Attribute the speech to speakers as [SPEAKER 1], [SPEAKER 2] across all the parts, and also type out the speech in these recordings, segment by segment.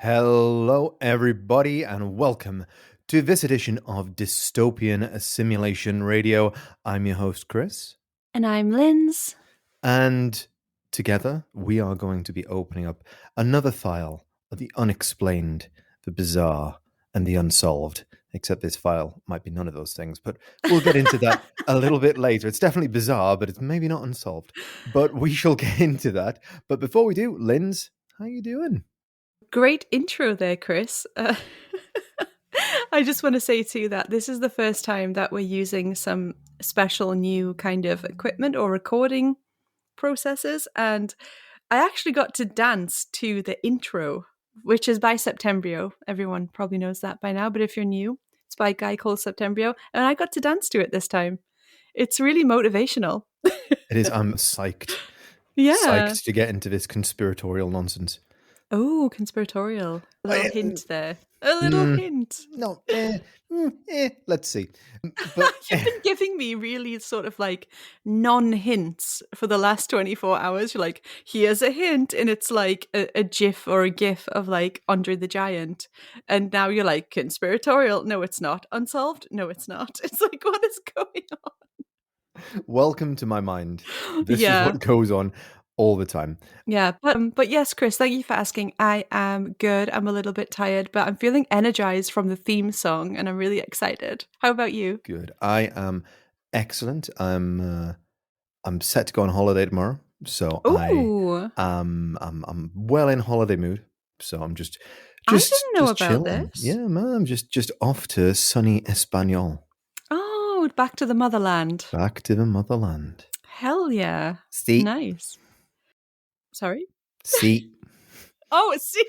[SPEAKER 1] Hello, everybody, and welcome to this edition of Dystopian Simulation Radio. I'm your host, Chris.
[SPEAKER 2] And I'm Linz.
[SPEAKER 1] And together, we are going to be opening up another file of the unexplained, the bizarre, and the unsolved. Except this file might be none of those things, but we'll get into that a little bit later. It's definitely bizarre, but it's maybe not unsolved. But we shall get into that. But before we do, Linz, how you doing?
[SPEAKER 2] Great intro there, Chris. I just want to say too that this is the first time that we're using some special new kind of equipment or recording processes, and I actually got to dance to the intro, which is by Septembrio. Everyone probably knows that by now, but if you're new, it's by a guy called Septembrio, and I got to dance to it this time. It's really motivational.
[SPEAKER 1] It is. I'm psyched.
[SPEAKER 2] Yeah.
[SPEAKER 1] Psyched to get into this conspiratorial nonsense.
[SPEAKER 2] Oh, conspiratorial. A little hint there. A little hint.
[SPEAKER 1] No, let's see. But
[SPEAKER 2] You've been giving me really sort of like non-hints for the last 24 hours. You're like, here's a hint, and it's like a GIF or a GIF of like Andre the Giant. And now you're like, conspiratorial. No, it's not. Unsolved? No, it's not. It's like, what is going on?
[SPEAKER 1] Welcome to my mind. This is what goes on all the time.
[SPEAKER 2] Yeah, but yes, Chris, thank you for asking. I am good. I'm a little bit tired, but I'm feeling energized from the theme song, and I'm really excited. How about you?
[SPEAKER 1] Good. I am excellent. I'm set to go on holiday tomorrow, so I'm well in holiday mood. So I'm just
[SPEAKER 2] I didn't know about
[SPEAKER 1] chilling.
[SPEAKER 2] this.
[SPEAKER 1] Yeah, man, I'm just off to sunny Espanol.
[SPEAKER 2] Oh, back to the motherland.
[SPEAKER 1] Back to the motherland.
[SPEAKER 2] Hell yeah.
[SPEAKER 1] See?
[SPEAKER 2] Nice. Sorry?
[SPEAKER 1] See?
[SPEAKER 2] Oh, see?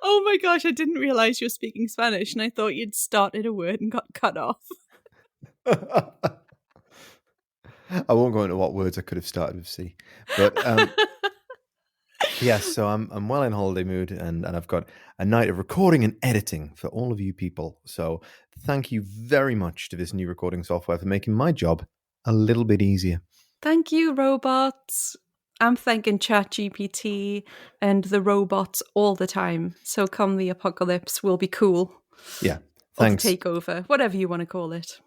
[SPEAKER 2] Oh my gosh, I didn't realize you were speaking Spanish, and I thought you'd started a word and got cut off.
[SPEAKER 1] I won't go into what words I could have started with C. But yes, so I'm well in holiday mood, and I've got a night of recording and editing for all of you people. So thank you very much to this new recording software for making my job a little bit easier.
[SPEAKER 2] Thank you, robots. I'm thanking ChatGPT and the robots all the time. So come the apocalypse, we'll be cool.
[SPEAKER 1] Yeah, thanks.
[SPEAKER 2] Or the takeover, whatever you want to call it.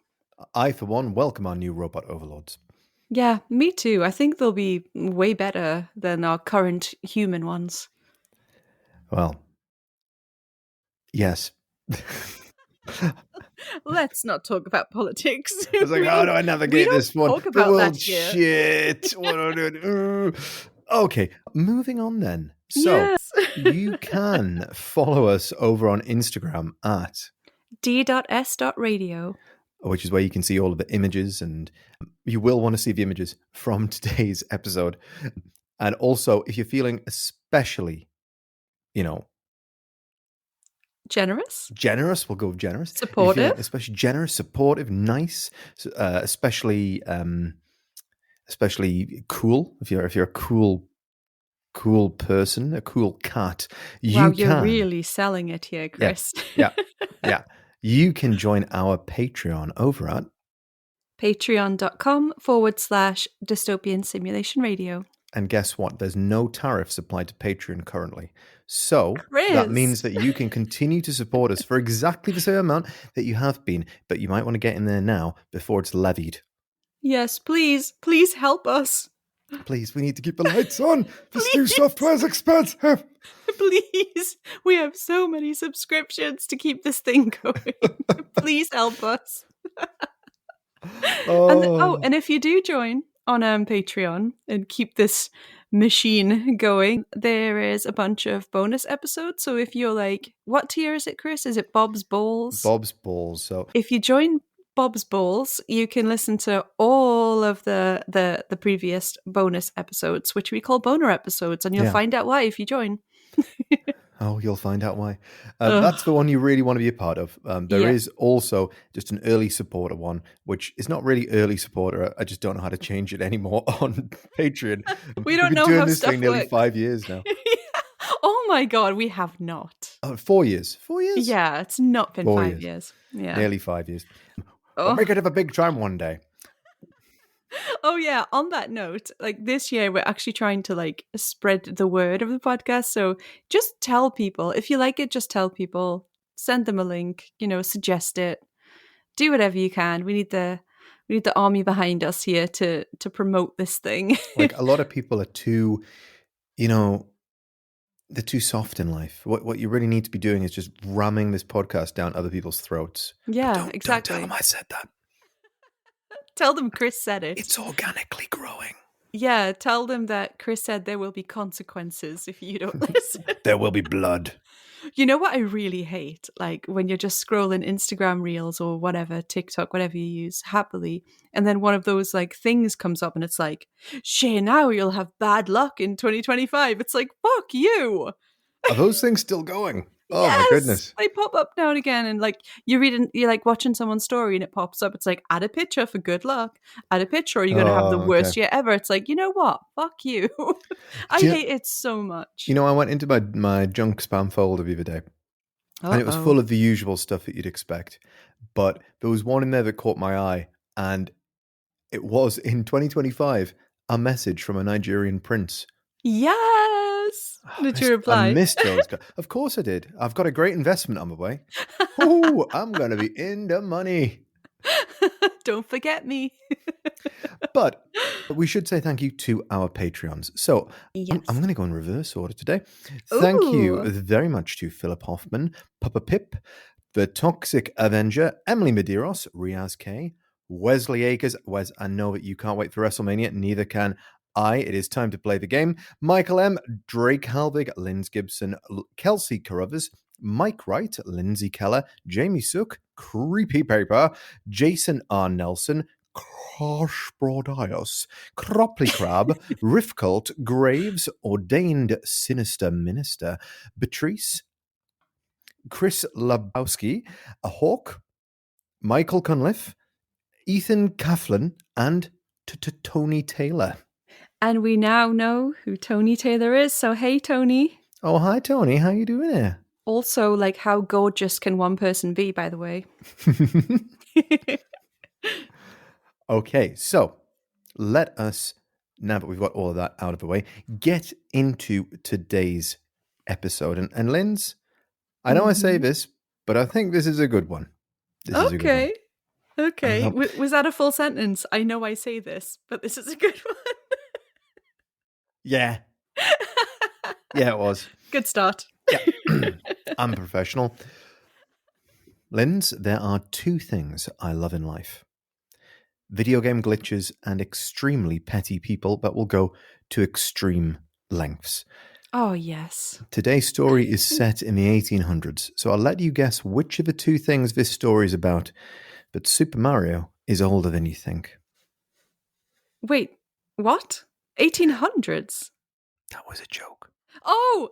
[SPEAKER 1] I, for one, welcome our new robot overlords.
[SPEAKER 2] Yeah, me too. I think they'll be way better than our current human ones.
[SPEAKER 1] Well, yes.
[SPEAKER 2] Let's not talk about politics.
[SPEAKER 1] I was like, how do I navigate this one?
[SPEAKER 2] Talk about that
[SPEAKER 1] shit. What do I do? Okay, moving on then. So
[SPEAKER 2] yes.
[SPEAKER 1] You can follow us over on Instagram at
[SPEAKER 2] d.s.radio,
[SPEAKER 1] which is where you can see all of the images, and you will want to see the images from today's episode. And also, if you're feeling especially, generous, we'll go with generous.
[SPEAKER 2] Supportive,
[SPEAKER 1] especially generous, supportive, nice, especially cool. If you're a cool person, a cool cat,
[SPEAKER 2] you're really selling it here, Chris.
[SPEAKER 1] Yeah. You can join our Patreon over at
[SPEAKER 2] patreon.com/dystopian simulation radio.
[SPEAKER 1] And guess what? There's no tariffs applied to Patreon currently. So
[SPEAKER 2] Chris.
[SPEAKER 1] That means that you can continue to support us for exactly the same amount that you have been, but you might want to get in there now before it's levied.
[SPEAKER 2] Yes, please. Please help us.
[SPEAKER 1] Please, we need to keep the lights on. This new software is expensive.
[SPEAKER 2] Please. We have so many subscriptions to keep this thing going. Please help us. And if you do join on Patreon and keep this machine going, there is a bunch of bonus episodes. So if you're like, what tier is it, Chris? Is it Bob's Balls?
[SPEAKER 1] Bob's Balls. So
[SPEAKER 2] if you join Bob's Balls, you can listen to all of the previous bonus episodes, which we call boner episodes, and you'll find out why if you join.
[SPEAKER 1] Oh, you'll find out why. That's the one you really want to be a part of. There is also just an early supporter one, which is not really early supporter. I just don't know how to change it anymore on Patreon.
[SPEAKER 2] We don't know
[SPEAKER 1] how
[SPEAKER 2] how
[SPEAKER 1] this
[SPEAKER 2] stuff
[SPEAKER 1] thing nearly
[SPEAKER 2] works.
[SPEAKER 1] 5 years now.
[SPEAKER 2] Oh my God, we have not.
[SPEAKER 1] 4 years. 4 years?
[SPEAKER 2] Yeah, it's not been
[SPEAKER 1] 4
[SPEAKER 2] 5 years. Yeah.
[SPEAKER 1] Nearly 5 years. We'll make it have a big time one day.
[SPEAKER 2] Oh yeah, on that note, like this year we're actually trying to like spread the word of the podcast. So just tell people. If you like it, just tell people. Send them a link, suggest it. Do whatever you can. We need the army behind us here to promote this thing.
[SPEAKER 1] Like, a lot of people are too, you know, they're too soft in life. What you really need to be doing is just ramming this podcast down other people's throats. But
[SPEAKER 2] Yeah,
[SPEAKER 1] don't tell them
[SPEAKER 2] exactly.
[SPEAKER 1] I said that.
[SPEAKER 2] Tell them Chris said it.
[SPEAKER 1] It's organically growing.
[SPEAKER 2] Yeah, tell them that Chris said there will be consequences if you don't listen.
[SPEAKER 1] There will be blood.
[SPEAKER 2] You know what I really hate? Like when you're just scrolling Instagram reels or whatever, TikTok, whatever you use happily, and then one of those like things comes up and it's like, Shay, now you'll have bad luck in 2025. It's like, fuck you.
[SPEAKER 1] Are those things still going? Oh my
[SPEAKER 2] Yes,
[SPEAKER 1] goodness.
[SPEAKER 2] they pop up now and again, and like you're like watching someone's story, and it pops up. It's like, add a picture for good luck. Add a picture, or you're gonna have the
[SPEAKER 1] Oh, okay.
[SPEAKER 2] worst year ever. It's like, you know what? Fuck you. I
[SPEAKER 1] Do you,
[SPEAKER 2] hate it so much.
[SPEAKER 1] I went into my junk spam folder the other day, and
[SPEAKER 2] Uh
[SPEAKER 1] it was
[SPEAKER 2] oh.
[SPEAKER 1] full of the usual stuff that you'd expect. But there was one in there that caught my eye, and it was in 2025 a message from a Nigerian prince.
[SPEAKER 2] Yes. Did you
[SPEAKER 1] I
[SPEAKER 2] reply?
[SPEAKER 1] missed those guys. Of course I did. I've got a great investment on the way. Oh, I'm going to be in the money.
[SPEAKER 2] Don't forget me.
[SPEAKER 1] But we should say thank you to our Patreons. So I'm
[SPEAKER 2] Yes.
[SPEAKER 1] going to go in reverse order today. Thank you
[SPEAKER 2] Ooh.
[SPEAKER 1] very much to Philip Hoffman, Papa Pip, The Toxic Avenger, Emily Medeiros, Riaz K, Wesley Akers. Wes, I know that you can't wait for WrestleMania. Neither can I. It is time to play the game. Michael M, Drake Halvig, Linz Gibson, Kelsey Carruthers, Mike Wright, Lindsay Keller, Jamie Sook, Creepy Paper, Jason R. Nelson, Kosh Brodios, Cropley Crab, Riff Cult, Graves, Ordained Sinister Minister, Beatrice, Chris Labowski, A Hawk, Michael Cunliffe, Ethan Coughlin, and Tony Taylor.
[SPEAKER 2] And we now know who Tony Taylor is. So hey, Tony.
[SPEAKER 1] Oh, hi, Tony. How you doing here?
[SPEAKER 2] Also, like, how gorgeous can one person be, by the way?
[SPEAKER 1] Okay, so let us, now that we've got all of that out of the way, get into today's episode. And Linz, I know I say this, but I think this is a good one. This is a good one.
[SPEAKER 2] Okay. Was that a full sentence? I know I say this, but this is a good one.
[SPEAKER 1] Yeah. Yeah, it was.
[SPEAKER 2] Good start.
[SPEAKER 1] Yeah. I'm a professional. Linz, there are two things I love in life: video game glitches and extremely petty people that will go to extreme lengths.
[SPEAKER 2] Oh, yes.
[SPEAKER 1] Today's story is set in the 1800s, so I'll let you guess which of the two things this story is about. But Super Mario is older than you think.
[SPEAKER 2] Wait, what? 1800s?
[SPEAKER 1] That was a joke.
[SPEAKER 2] Oh!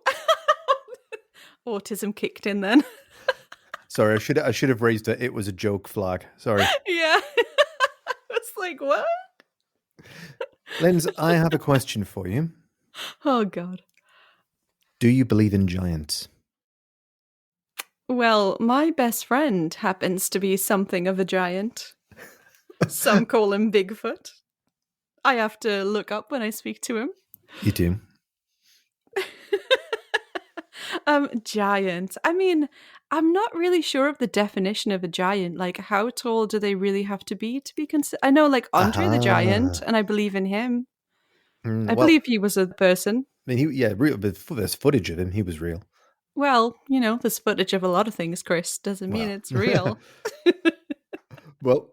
[SPEAKER 2] Autism kicked in then.
[SPEAKER 1] Sorry, I should have raised it was a joke flag. Sorry.
[SPEAKER 2] Yeah. I was like, what?
[SPEAKER 1] Linz, I have a question for you.
[SPEAKER 2] Oh, God.
[SPEAKER 1] Do you believe in giants?
[SPEAKER 2] Well, my best friend happens to be something of a giant. Some call him Bigfoot. I have to look up when I speak to him.
[SPEAKER 1] You do?
[SPEAKER 2] Giant. I mean, I'm not really sure of the definition of a giant. Like, how tall do they really have to be considered? I know, like, Andre the Giant, and I believe in him. I
[SPEAKER 1] Well,
[SPEAKER 2] believe he was a person.
[SPEAKER 1] I mean, there's footage of him. He was real.
[SPEAKER 2] Well, there's footage of a lot of things, Chris. Doesn't mean it's real.
[SPEAKER 1] Well,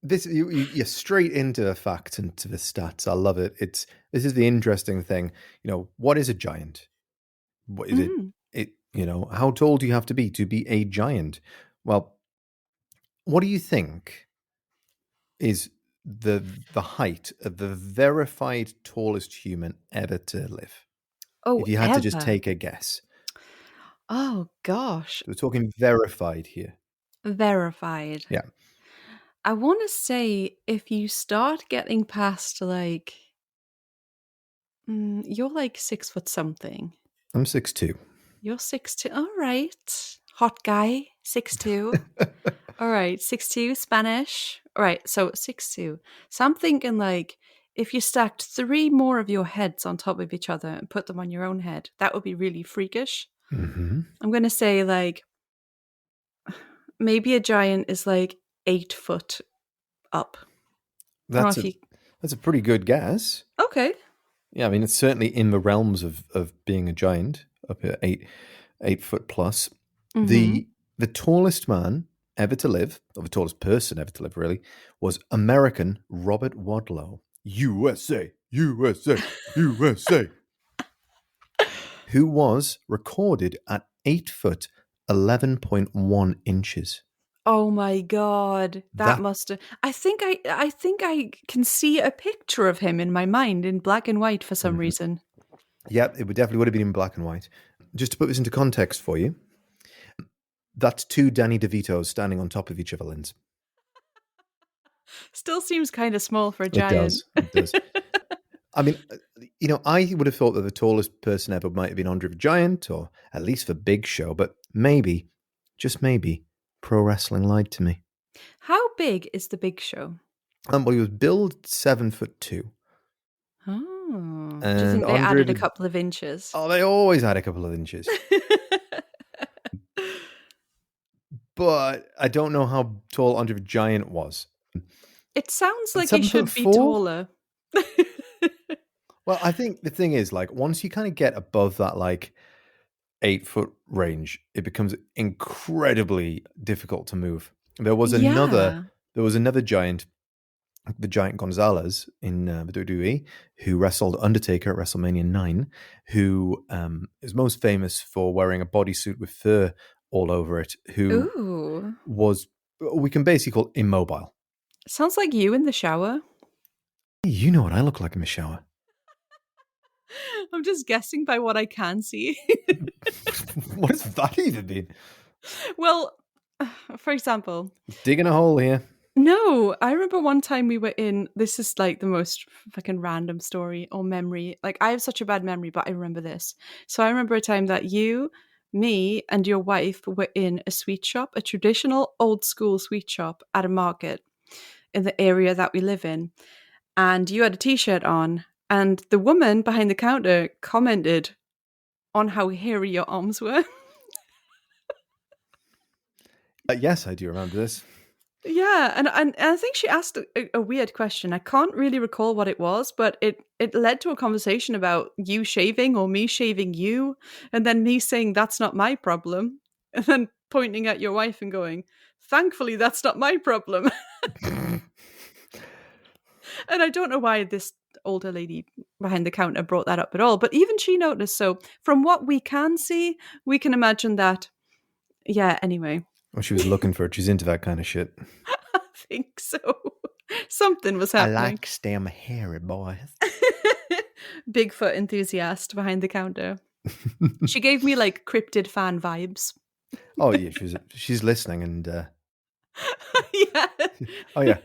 [SPEAKER 1] you're straight into the facts and to the stats. I love it. This is the interesting thing. What is a giant? What is it? How tall do you have to be a giant? Well, what do you think is the height of the verified tallest human ever to live?
[SPEAKER 2] Oh,
[SPEAKER 1] If you had to just
[SPEAKER 2] ever?
[SPEAKER 1] take a guess.
[SPEAKER 2] Oh, gosh.
[SPEAKER 1] We're talking verified here.
[SPEAKER 2] Verified.
[SPEAKER 1] Yeah.
[SPEAKER 2] I want to say if you start getting past like, you're like 6 foot something.
[SPEAKER 1] I'm 6'2".
[SPEAKER 2] You're 6'2". All right. Hot guy, 6'2". All right, 6'2", Spanish. All right, so 6'2". So I'm thinking like if you stacked 3 more of your heads on top of each other and put them on your own head, that would be really freakish.
[SPEAKER 1] Mm-hmm.
[SPEAKER 2] I'm going to say, like, maybe a giant is like 8 foot up. I don't know
[SPEAKER 1] That's
[SPEAKER 2] if
[SPEAKER 1] a
[SPEAKER 2] you.
[SPEAKER 1] that's a pretty good guess.
[SPEAKER 2] Okay.
[SPEAKER 1] Yeah, I mean it's certainly in the realms of being a giant, up at 8 foot plus.
[SPEAKER 2] Mm-hmm.
[SPEAKER 1] The tallest man ever to live, or the tallest person ever to live, really, was American Robert Wadlow, USA, USA, USA, who was recorded at 8 foot 11.1 inches.
[SPEAKER 2] Oh my god, that
[SPEAKER 1] That
[SPEAKER 2] must have. I think I can see a picture of him in my mind in black and white for some
[SPEAKER 1] Mhm.
[SPEAKER 2] reason.
[SPEAKER 1] Yep, it would definitely would have been in black and white. Just to put this into context for you, that's two Danny DeVitos standing on top of each other, Linz.
[SPEAKER 2] Still seems kind of small for a
[SPEAKER 1] It
[SPEAKER 2] giant.
[SPEAKER 1] does. It does. I mean, I would have thought that the tallest person ever might have been Andre the Giant, or at least for Big Show, but maybe, just maybe, pro wrestling lied to me.
[SPEAKER 2] How big is the Big Show?
[SPEAKER 1] Well, he was billed 7'2",
[SPEAKER 2] Oh, do you
[SPEAKER 1] and
[SPEAKER 2] think they
[SPEAKER 1] Andre
[SPEAKER 2] added a
[SPEAKER 1] the
[SPEAKER 2] couple of inches?
[SPEAKER 1] they always had a couple of inches, but I don't know how tall Andre the Giant was.
[SPEAKER 2] It sounds like he
[SPEAKER 1] Seven foot
[SPEAKER 2] should be
[SPEAKER 1] four.
[SPEAKER 2] taller.
[SPEAKER 1] Well, I think the thing is, like, once you kind of get above that, like, 8 foot range, it becomes incredibly difficult to move. There was another,
[SPEAKER 2] Yeah.
[SPEAKER 1] giant, the Giant Gonzalez in the WWE, who wrestled Undertaker at WrestleMania 9, who is most famous for wearing a bodysuit with fur all over it, who
[SPEAKER 2] Ooh.
[SPEAKER 1] was, we can basically call immobile.
[SPEAKER 2] Sounds like you in the shower.
[SPEAKER 1] You know what I look like in the shower.
[SPEAKER 2] I'm just guessing by what I can see.
[SPEAKER 1] What does that even mean?
[SPEAKER 2] Well, for example,
[SPEAKER 1] Digging a hole here.
[SPEAKER 2] no, I remember one time we were in. This is like the most fucking random story or memory. Like, I have such a bad memory, but I remember this. So I remember a time that you, me, and your wife were in a sweet shop, a traditional old school sweet shop at a market in the area that we live in. And you had a t shirt on, and the woman behind the counter commented on how hairy your arms were.
[SPEAKER 1] Yes, I do remember this.
[SPEAKER 2] Yeah, and I think she asked a weird question. I can't really recall what it was, but it led to a conversation about you shaving or me shaving you, and then me saying that's not my problem, and then pointing at your wife and going, "Thankfully, that's not my problem." And I don't know why this older lady behind the counter brought that up at all, but even she noticed. So from what we can see, we can imagine that. Yeah. Anyway,
[SPEAKER 1] Well, she was looking for it. She's into that kind of shit.
[SPEAKER 2] I think so. Something was
[SPEAKER 1] I
[SPEAKER 2] happening.
[SPEAKER 1] like damn hairy boys.
[SPEAKER 2] Bigfoot enthusiast behind the counter. She gave me like cryptid fan vibes.
[SPEAKER 1] Oh yeah, she's listening, and
[SPEAKER 2] Yeah.
[SPEAKER 1] oh yeah.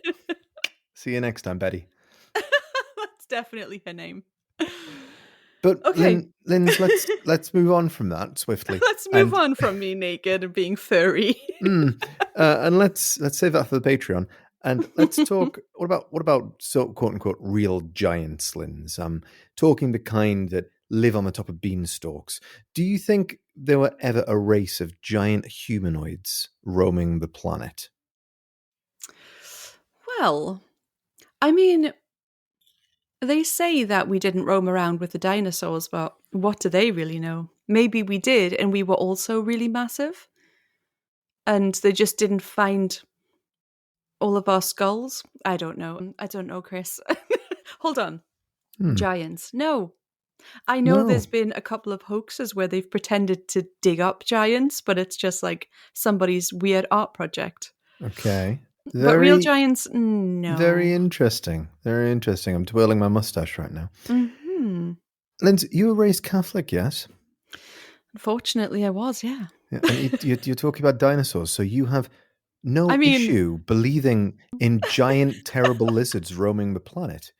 [SPEAKER 1] See you next time, Betty.
[SPEAKER 2] That's definitely her name.
[SPEAKER 1] But
[SPEAKER 2] Okay.
[SPEAKER 1] Linz, let's move on from that swiftly.
[SPEAKER 2] Let's move on from me naked and being furry.
[SPEAKER 1] And let's save that for the Patreon. And let's talk. What about so quote unquote real giants, Linz? Talking the kind that live on the top of beanstalks. Do you think there were ever a race of giant humanoids roaming the planet?
[SPEAKER 2] Well, I mean, they say that we didn't roam around with the dinosaurs, but what do they really know? Maybe we did, and we were also really massive, and they just didn't find all of our skulls. I don't know, Chris. Hold on. Giants. No. I know
[SPEAKER 1] No.
[SPEAKER 2] there's been a couple of hoaxes where they've pretended to dig up giants, but it's just like somebody's weird art project.
[SPEAKER 1] Okay.
[SPEAKER 2] But real
[SPEAKER 1] Very,
[SPEAKER 2] giants, no.
[SPEAKER 1] very interesting. Very interesting. I'm twirling my mustache right now.
[SPEAKER 2] Mm-hmm.
[SPEAKER 1] Lindsay, you were raised Catholic, yes?
[SPEAKER 2] Unfortunately, I was, yeah.
[SPEAKER 1] Yeah, and you're talking about dinosaurs, so you have no
[SPEAKER 2] I mean,
[SPEAKER 1] issue believing in giant, terrible lizards roaming the planet,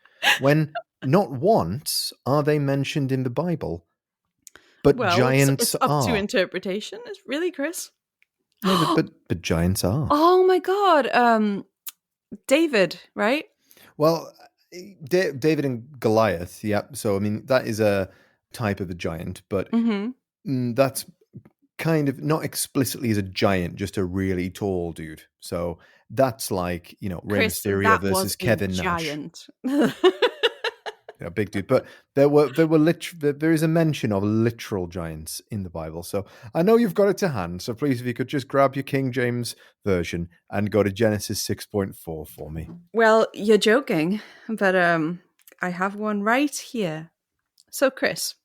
[SPEAKER 1] when not once are they mentioned in the Bible, but
[SPEAKER 2] well,
[SPEAKER 1] giants
[SPEAKER 2] it's up to
[SPEAKER 1] are.
[SPEAKER 2] interpretation. Is really, Chris?
[SPEAKER 1] No, but giants are.
[SPEAKER 2] Oh my God. David, right?
[SPEAKER 1] Well, David and Goliath, yeah. So, I mean, that is a type of a giant, but
[SPEAKER 2] Mm-hmm.
[SPEAKER 1] that's kind of not explicitly as a giant, just a really tall dude. So that's like, Rey
[SPEAKER 2] Chris,
[SPEAKER 1] Mysterio
[SPEAKER 2] that was
[SPEAKER 1] versus
[SPEAKER 2] a
[SPEAKER 1] Kevin Nash.
[SPEAKER 2] giant.
[SPEAKER 1] Big dude. But there is a mention of literal giants in the Bible. So I know you've got it to hand. So please, if you could just grab your King James version and go to Genesis 6.4 for me.
[SPEAKER 2] Well, you're joking, but I have one right here. So, Chris,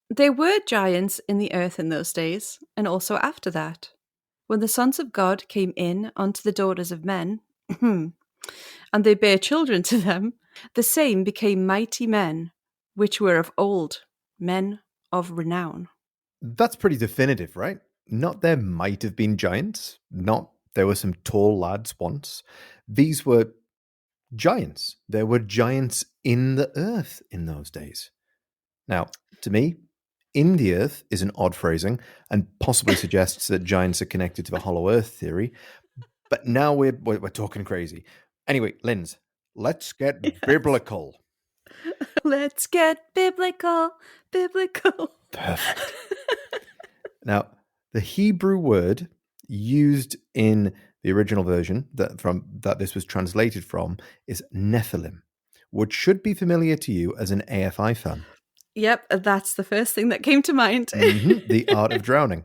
[SPEAKER 2] there were giants in the earth in those days, and also after that, when the sons of God came in unto the daughters of men, and they bare children to them, the same became mighty men, which were of old, men of renown.
[SPEAKER 1] That's pretty definitive, right? Not there might have been giants, not there were some tall lads once. These were giants. There were giants in the earth in those days. Now, to me, in the earth is an odd phrasing and possibly suggests that giants are connected to the hollow earth theory. But now we're talking crazy. Anyway, Linz, let's get
[SPEAKER 2] Yes.
[SPEAKER 1] biblical.
[SPEAKER 2] Let's get biblical, biblical.
[SPEAKER 1] Perfect. Now, the Hebrew word used in the original version that this was translated from is Nephilim, which should be familiar to you as an AFI fan.
[SPEAKER 2] Yep, that's the first thing that came to mind.
[SPEAKER 1] The Art of Drowning.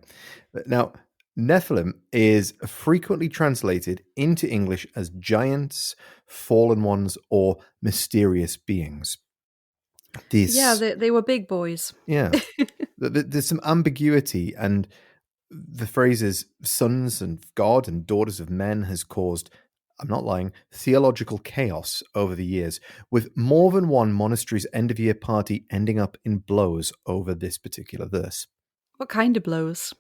[SPEAKER 1] Now, Nephilim is frequently translated into English as giants, fallen ones, or mysterious beings.
[SPEAKER 2] Yeah,
[SPEAKER 1] This,
[SPEAKER 2] they were big boys.
[SPEAKER 1] yeah, there's some ambiguity, and the phrases sons and God and daughters of men has caused, I'm not lying, theological chaos over the years, with more than one monastery's end of year party ending up in blows over this particular verse.
[SPEAKER 2] What kind of blows?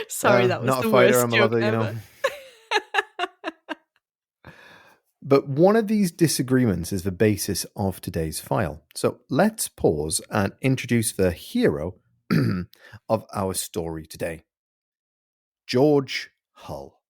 [SPEAKER 2] Sorry, that was
[SPEAKER 1] Not a
[SPEAKER 2] the
[SPEAKER 1] fighter,
[SPEAKER 2] worst
[SPEAKER 1] I'm a
[SPEAKER 2] joke
[SPEAKER 1] lover.
[SPEAKER 2] ever.
[SPEAKER 1] But one of these disagreements is the basis of today's file. So let's pause and introduce the hero of our story today, George Hull.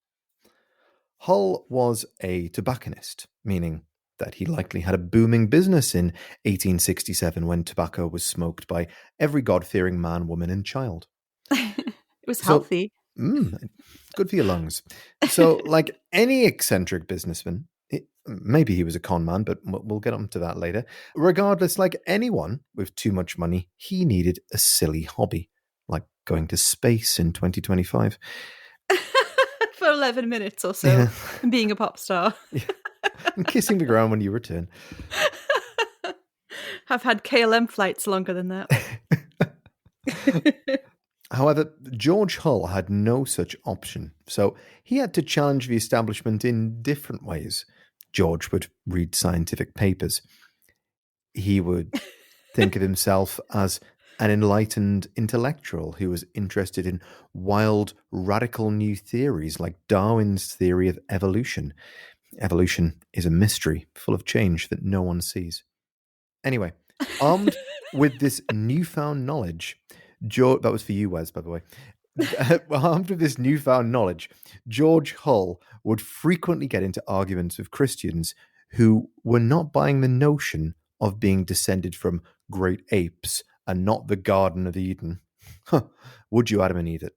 [SPEAKER 1] Hull was a tobacconist, meaning that he likely had a booming business in 1867 when tobacco was smoked by every God-fearing man, woman, and child.
[SPEAKER 2] It was
[SPEAKER 1] So,
[SPEAKER 2] healthy.
[SPEAKER 1] good for your lungs. So, like any eccentric businessman, maybe he was a con man, but we'll get on to that later. Regardless, like anyone with too much money, he needed a silly hobby, like going to space in 2025.
[SPEAKER 2] For 11 minutes or so,
[SPEAKER 1] Yeah.
[SPEAKER 2] and being a pop star.
[SPEAKER 1] Yeah. And kissing the ground when you return.
[SPEAKER 2] I've had KLM flights longer than that.
[SPEAKER 1] However, George Hull had no such option, so he had to challenge the establishment in different ways. George would read scientific papers. He would think of himself as an enlightened intellectual who was interested in wild, radical new theories like Darwin's theory of evolution. Evolution is a mystery full of change that no one sees. Anyway, armed with this newfound knowledge, that was for you, Wes, by the way. Armed with this newfound knowledge, George Hull would frequently get into arguments with Christians who were not buying the notion of being descended from great apes and not the Garden of Eden. Would you, Adam and Eve, it?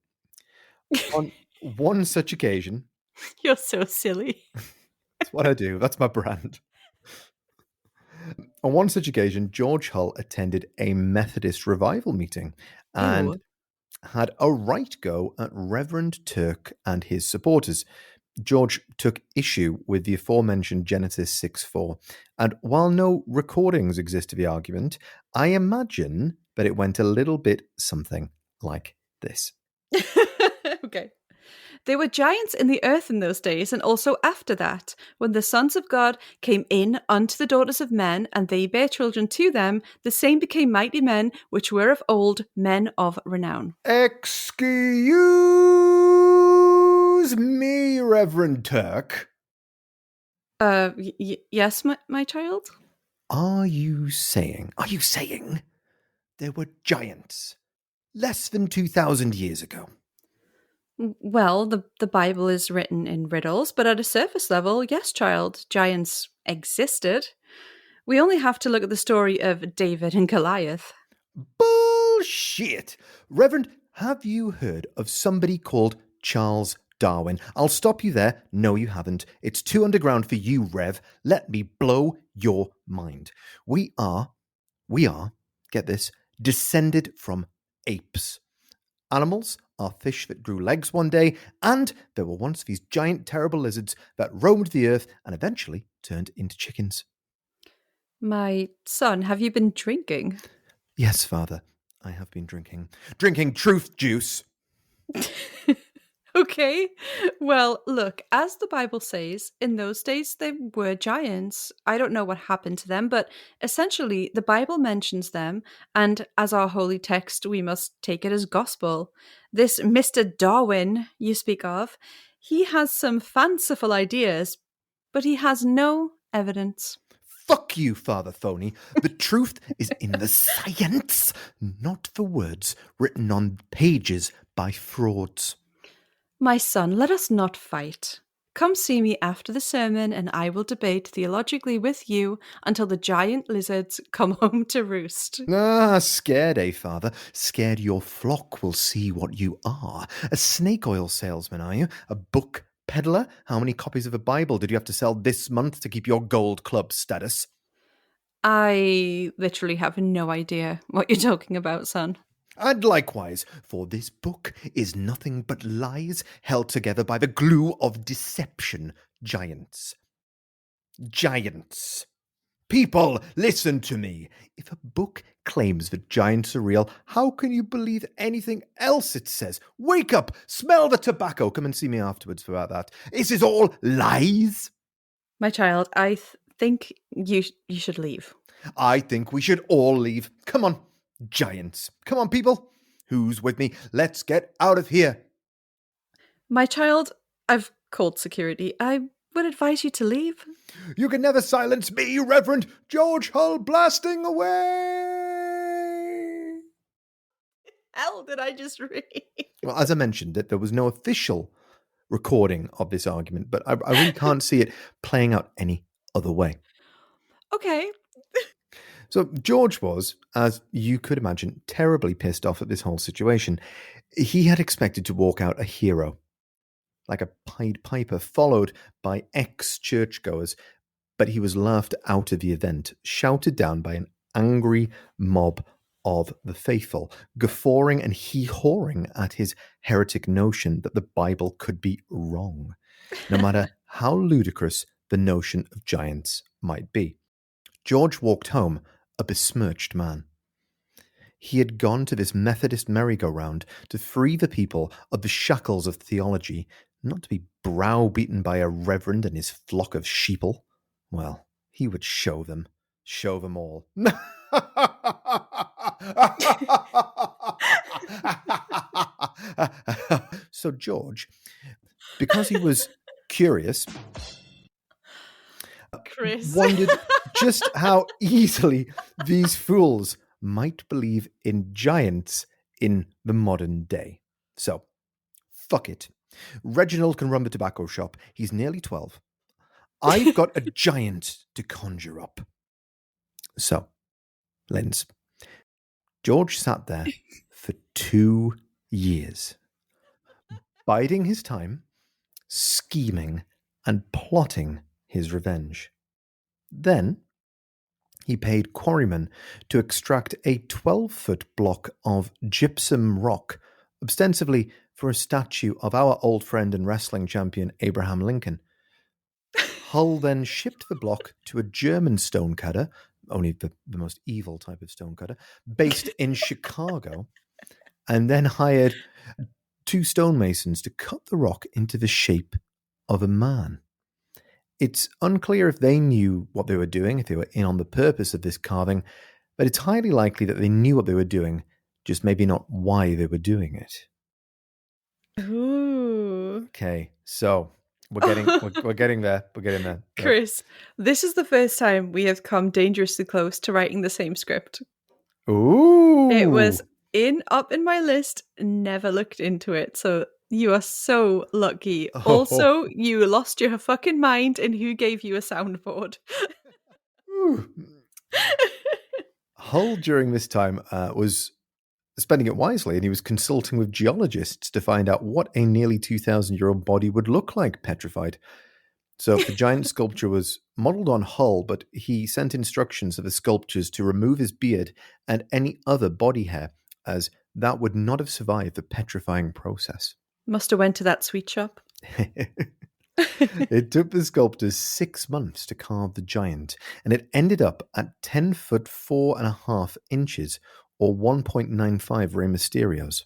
[SPEAKER 1] On one such occasion,
[SPEAKER 2] You're so silly.
[SPEAKER 1] that's what I do, that's my brand. On one such occasion, George Hull attended a Methodist revival meeting and
[SPEAKER 2] Ew.
[SPEAKER 1] had a right go at Reverend Turk and his supporters. George took issue with the aforementioned Genesis 6:4, and while no recordings exist of the argument, I imagine that it went a little bit something like this.
[SPEAKER 2] Okay. There were giants in the earth in those days, and also after that, when the sons of God came in unto the daughters of men, and they bare children to them, the same became mighty men, which were of old, men of renown.
[SPEAKER 1] Excuse me, Reverend Turk.
[SPEAKER 2] Yes, my child?
[SPEAKER 1] Are you saying there were giants less than 2,000 years ago?
[SPEAKER 2] Well, the Bible is written in riddles, but at a surface level, yes, child, giants existed. We only have to look at the story of David and Goliath.
[SPEAKER 1] Bullshit! Reverend, have you heard of somebody called Charles Darwin? I'll stop you there. No, you haven't. It's too underground for you, Rev. Let me blow your mind. We are, get this, descended from apes. Animals are fish that grew legs one day, and there were once these giant, terrible lizards that roamed the earth and eventually turned into chickens.
[SPEAKER 2] My son, have you been drinking?
[SPEAKER 1] Yes, Father, I have been drinking. Drinking truth juice.
[SPEAKER 2] Okay. Well, look, as the Bible says, in those days they were giants. I don't know what happened to them, but essentially the Bible mentions them, and as our holy text, we must take it as gospel. This Mr. Darwin you speak of, he has some fanciful ideas, but he has no evidence.
[SPEAKER 1] Fuck you, Father Phony. The truth is in the science, not the words written on pages by frauds.
[SPEAKER 2] My son, let us not fight. Come see me after the sermon, and I will debate theologically with you until the giant lizards come home to roost.
[SPEAKER 1] Ah, scared, eh, Father? Scared your flock will see what you are. A snake oil salesman, are you? A book peddler? How many copies of a Bible did you have to sell this month to keep your gold club status?
[SPEAKER 2] I literally have no idea what you're talking about, son.
[SPEAKER 1] And likewise, for this book is nothing but lies held together by the glue of deception. Giants. Giants. People, listen to me. If a book claims that giants are real, how can you believe anything else it says? Wake up, smell the tobacco. Come and see me afterwards about that. This is all lies.
[SPEAKER 2] My child, I think you should leave.
[SPEAKER 1] I think we should all leave. Come on, giants. Come on, people. Who's with me? Let's get out of here.
[SPEAKER 2] My child, I've called security. I would advise you to leave.
[SPEAKER 1] You can never silence me, Reverend George Hull blasting away.
[SPEAKER 2] Hell did I just read?
[SPEAKER 1] Well, as I mentioned, that there was no official recording of this argument, but I really can't see it playing out any other way.
[SPEAKER 2] Okay.
[SPEAKER 1] So George was, as you could imagine, terribly pissed off at this whole situation. He had expected to walk out a hero, like a Pied Piper, followed by ex-churchgoers, but he was laughed out of the event, shouted down by an angry mob of the faithful, guffawing and hee-hawing at his heretic notion that the Bible could be wrong, no matter how ludicrous the notion of giants might be. George walked home a besmirched man. He had gone to this Methodist merry-go-round to free the people of the shackles of theology, not to be browbeaten by a reverend and his flock of sheeple. Well, he would show them all. So George, because he was curious,
[SPEAKER 2] Chris.
[SPEAKER 1] wondered just how easily these fools might believe in giants in the modern day. So, fuck it. Reginald can run the tobacco shop. He's nearly 12. I've got a giant to conjure up. So, Linz, George sat there for 2 years, biding his time, scheming, and plotting his revenge. Then he paid quarrymen to extract a 12-foot block of gypsum rock, ostensibly for a statue of our old friend and wrestling champion Abraham Lincoln. Hull then shipped the block to a German stonecutter, only the most evil type of stonecutter, based in Chicago, and then hired 2 stonemasons to cut the rock into the shape of a man. It's unclear if they knew what they were doing, if they were in on the purpose of this carving, but it's highly likely that they knew what they were doing, just maybe not why they were doing it.
[SPEAKER 2] Ooh.
[SPEAKER 1] Okay, so we're getting there. We're getting there. Yep.
[SPEAKER 2] Chris, this is the first time we have come dangerously close to writing the same script.
[SPEAKER 1] Ooh.
[SPEAKER 2] It was up in my list, never looked into it. So You are so lucky.
[SPEAKER 1] Oh,
[SPEAKER 2] Also, you lost your fucking mind, and who gave you a soundboard?
[SPEAKER 1] Hull during this time was spending it wisely, and he was consulting with geologists to find out what a nearly 2,000-year-old body would look like petrified. So the giant sculpture was modelled on Hull, but he sent instructions of the sculptures to remove his beard and any other body hair, as that would not have survived the petrifying process.
[SPEAKER 2] Must have went to that sweet shop.
[SPEAKER 1] It took the sculptors 6 months to carve the giant, and it ended up at 10 foot 4.5 inches, or 1.95 Rey Mysterios.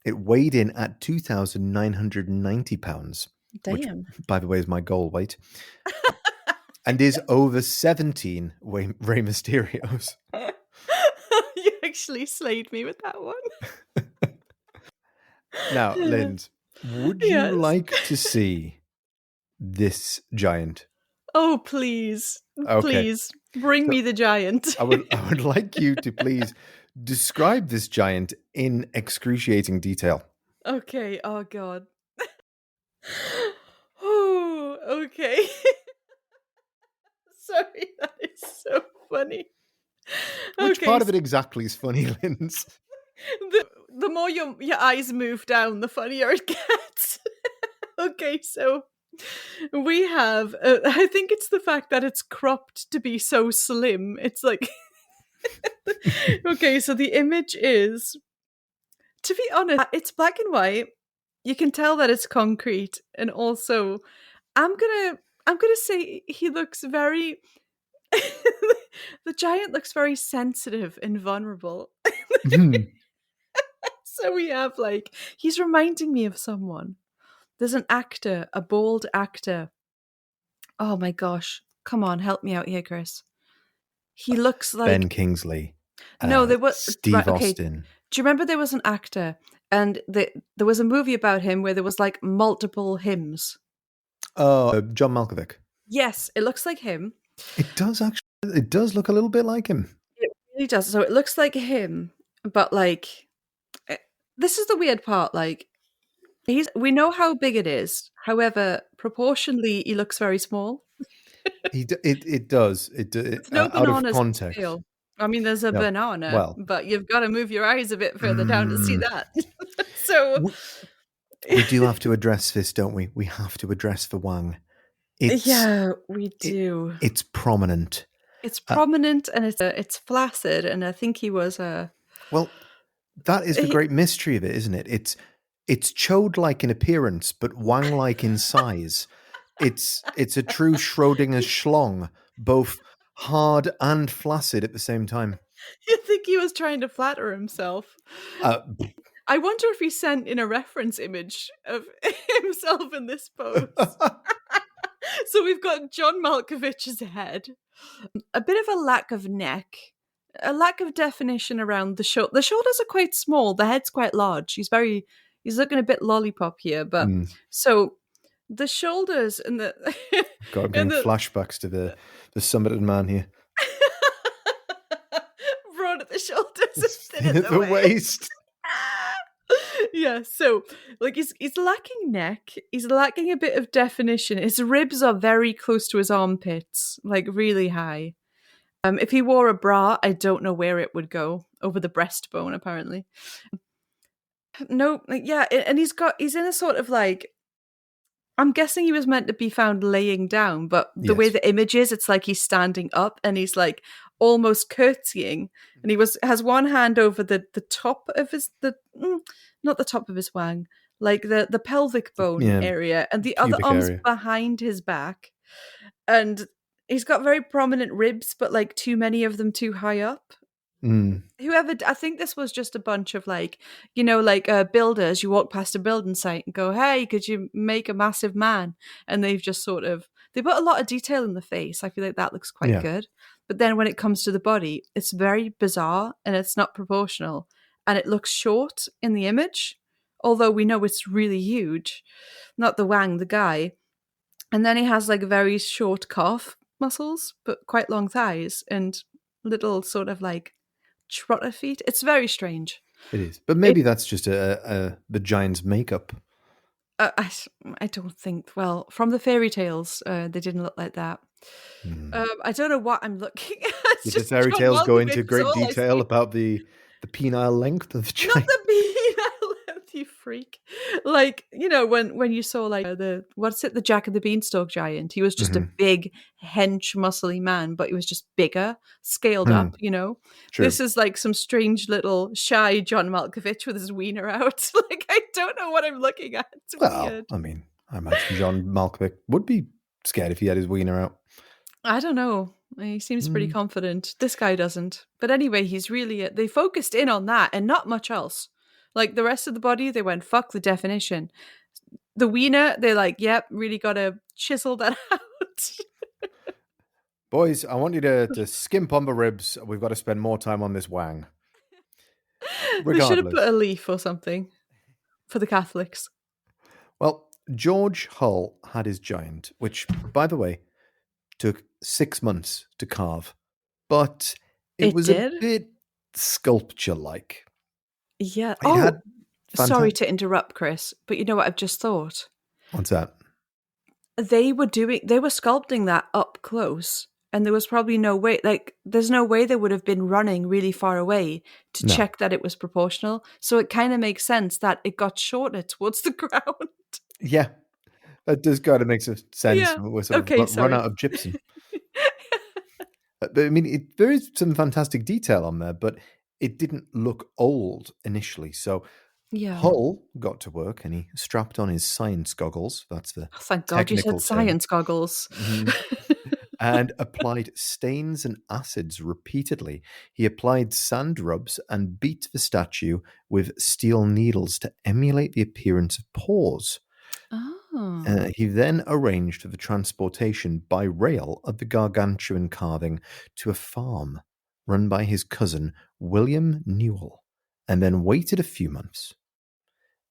[SPEAKER 1] It weighed in at 2,990 pounds, which,
[SPEAKER 2] Damn.
[SPEAKER 1] by the way, is my goal weight, and is over 17 Rey Mysterios.
[SPEAKER 2] You actually slayed me with that one.
[SPEAKER 1] Now, Linz, would you
[SPEAKER 2] Yes.
[SPEAKER 1] like to see this giant?
[SPEAKER 2] Oh, please.
[SPEAKER 1] Okay.
[SPEAKER 2] Please. Bring me the giant.
[SPEAKER 1] I would like you to please describe this giant in excruciating detail.
[SPEAKER 2] Okay. Oh, God. Oh, okay. Sorry, that is so funny.
[SPEAKER 1] Which part of it exactly is funny, Linz?
[SPEAKER 2] The more your eyes move down, the funnier it gets. Okay, so we have, I think it's the fact that it's cropped to be so slim. It's like, okay, so the image is, to be honest, it's black and white. You can tell that it's concrete, and also, I'm gonna say he looks very. The giant looks very sensitive and vulnerable. So we have like, he's reminding me of someone. There's an actor, a bald actor. Oh my gosh. Come on, help me out here, Chris. He looks like
[SPEAKER 1] Ben Kingsley.
[SPEAKER 2] No, there was
[SPEAKER 1] Steve
[SPEAKER 2] right, okay.
[SPEAKER 1] Austin.
[SPEAKER 2] Do you remember there was an actor and there was a movie about him where there was like multiple hymns?
[SPEAKER 1] Oh, John Malkovich.
[SPEAKER 2] Yes, it looks like him.
[SPEAKER 1] It does actually. It does look a little bit like him.
[SPEAKER 2] It really does. So it looks like him, but like, this is the weird part. Like, we know how big it is. However, proportionally, he looks very small.
[SPEAKER 1] It does.
[SPEAKER 2] It's no
[SPEAKER 1] Out of
[SPEAKER 2] bananas
[SPEAKER 1] context.
[SPEAKER 2] scale. I mean, there's a
[SPEAKER 1] No.
[SPEAKER 2] banana,
[SPEAKER 1] Well.
[SPEAKER 2] but you've got to move your eyes a bit further down to see that. So
[SPEAKER 1] we do have to address this, don't we? We have to address the wang.
[SPEAKER 2] Yeah, we do.
[SPEAKER 1] It's prominent.
[SPEAKER 2] It's prominent and it's flaccid, and I think he was a.
[SPEAKER 1] Well, that is the great mystery of it, isn't it? It's chode-like in appearance, but wang-like in size. It's a true Schrodinger's schlong, both hard and flaccid at the same time.
[SPEAKER 2] You think he was trying to flatter himself? I wonder if he sent in a reference image of himself in this pose. So we've got John Malkovich's head, a bit of a lack of neck, a lack of definition around the shoulder. The shoulders are quite small. The head's quite large. He's looking a bit lollipop here, but so the shoulders and the
[SPEAKER 1] God, I'm getting flashbacks to the summited man here.
[SPEAKER 2] Broad at the shoulders, thin at
[SPEAKER 1] the waist.
[SPEAKER 2] Yeah, so like he's lacking neck, he's lacking a bit of definition. His ribs are very close to his armpits, like really high. If he wore a bra, I don't know where it would go, over the breastbone apparently. No, yeah, and he's in a sort of like, I'm guessing he was meant to be found laying down, but the way the image is, it's like he's standing up and he's like almost curtsying, and he has one hand over the top of his not the top of his wang, like the pelvic bone area, and the other arm's behind his back, and he's got very prominent ribs, but like too many of them too high up. Whoever, I think this was just a bunch of like, builders. You walk past a building site and go, "Hey, could you make a massive man?" And they've just they put a lot of detail in the face. I feel like that looks quite good. But then when it comes to the body, it's very bizarre and it's not proportional. And it looks short in the image, although we know it's really huge. Not the wang, the guy. And then he has like very short calf muscles, but quite long thighs and little sort of like trotter feet. It's very strange.
[SPEAKER 1] It is, but
[SPEAKER 2] It
[SPEAKER 1] maybe that's just the giant's makeup.
[SPEAKER 2] uh, I, s- I don't think. Well, from the fairy tales, they didn't look like that.
[SPEAKER 1] Hmm.
[SPEAKER 2] I don't know what I'm looking at. It's
[SPEAKER 1] Did the
[SPEAKER 2] just
[SPEAKER 1] fairy
[SPEAKER 2] John
[SPEAKER 1] tales go
[SPEAKER 2] Malkovich
[SPEAKER 1] into
[SPEAKER 2] is
[SPEAKER 1] great
[SPEAKER 2] all I
[SPEAKER 1] detail
[SPEAKER 2] see.
[SPEAKER 1] about the penile length of the
[SPEAKER 2] Not
[SPEAKER 1] giant?
[SPEAKER 2] the bean, you freak. Like, when you saw like the what's it, the Jack and the Beanstalk giant. He was just a
[SPEAKER 1] Hmm.
[SPEAKER 2] big, hench, muscly man, but he was just bigger, scaled
[SPEAKER 1] Hmm.
[SPEAKER 2] up. This
[SPEAKER 1] True.
[SPEAKER 2] is like some strange little shy John Malkovich with his wiener out. Like, I don't know what I'm looking at. It's
[SPEAKER 1] Well,
[SPEAKER 2] weird.
[SPEAKER 1] I mean, I imagine John Malkovich would be scared if he had his wiener out.
[SPEAKER 2] I don't know. He seems pretty
[SPEAKER 1] Mm.
[SPEAKER 2] confident. This guy doesn't. But anyway, he's really. They focused in on that and not much else. Like the rest of the body, they went, fuck the definition. The wiener, they're like, yep, really got to chisel that out.
[SPEAKER 1] Boys, I want you to skimp on the ribs. We've got to spend more time on this wang.
[SPEAKER 2] They should have put a
[SPEAKER 1] Regardless.
[SPEAKER 2] leaf or something for the Catholics.
[SPEAKER 1] Well, George Hull had his giant, which, by the way, took 6 months to carve, but it
[SPEAKER 2] It
[SPEAKER 1] was a
[SPEAKER 2] did?
[SPEAKER 1] bit sculpture like.
[SPEAKER 2] Yeah.
[SPEAKER 1] It
[SPEAKER 2] Oh,
[SPEAKER 1] had
[SPEAKER 2] sorry
[SPEAKER 1] fantastic.
[SPEAKER 2] to interrupt, Chris, but you know what I've just thought?
[SPEAKER 1] What's that?
[SPEAKER 2] They were sculpting that up close. And there was probably no way, like, there's no way they would have been running really far away to
[SPEAKER 1] No.
[SPEAKER 2] check that it was proportional. So it kind of makes sense that it got shorter towards the ground.
[SPEAKER 1] Yeah, that does kind of make some sense.
[SPEAKER 2] Yeah.
[SPEAKER 1] We're sort of
[SPEAKER 2] Okay,
[SPEAKER 1] run
[SPEAKER 2] sorry.
[SPEAKER 1] out of gypsum. But I mean, there is some fantastic detail on there, but it didn't look old initially. So
[SPEAKER 2] Yeah.
[SPEAKER 1] Hull got to work and he strapped on his science goggles. That's the
[SPEAKER 2] Oh, thank God you said
[SPEAKER 1] technical term.
[SPEAKER 2] science goggles.
[SPEAKER 1] Mhm. And applied stains and acids repeatedly. He applied sand rubs and beat the statue with steel needles to emulate the appearance of pores.
[SPEAKER 2] Oh.
[SPEAKER 1] He then arranged for the transportation by rail of the gargantuan carving to a farm run by his cousin William Newell, and then waited a few months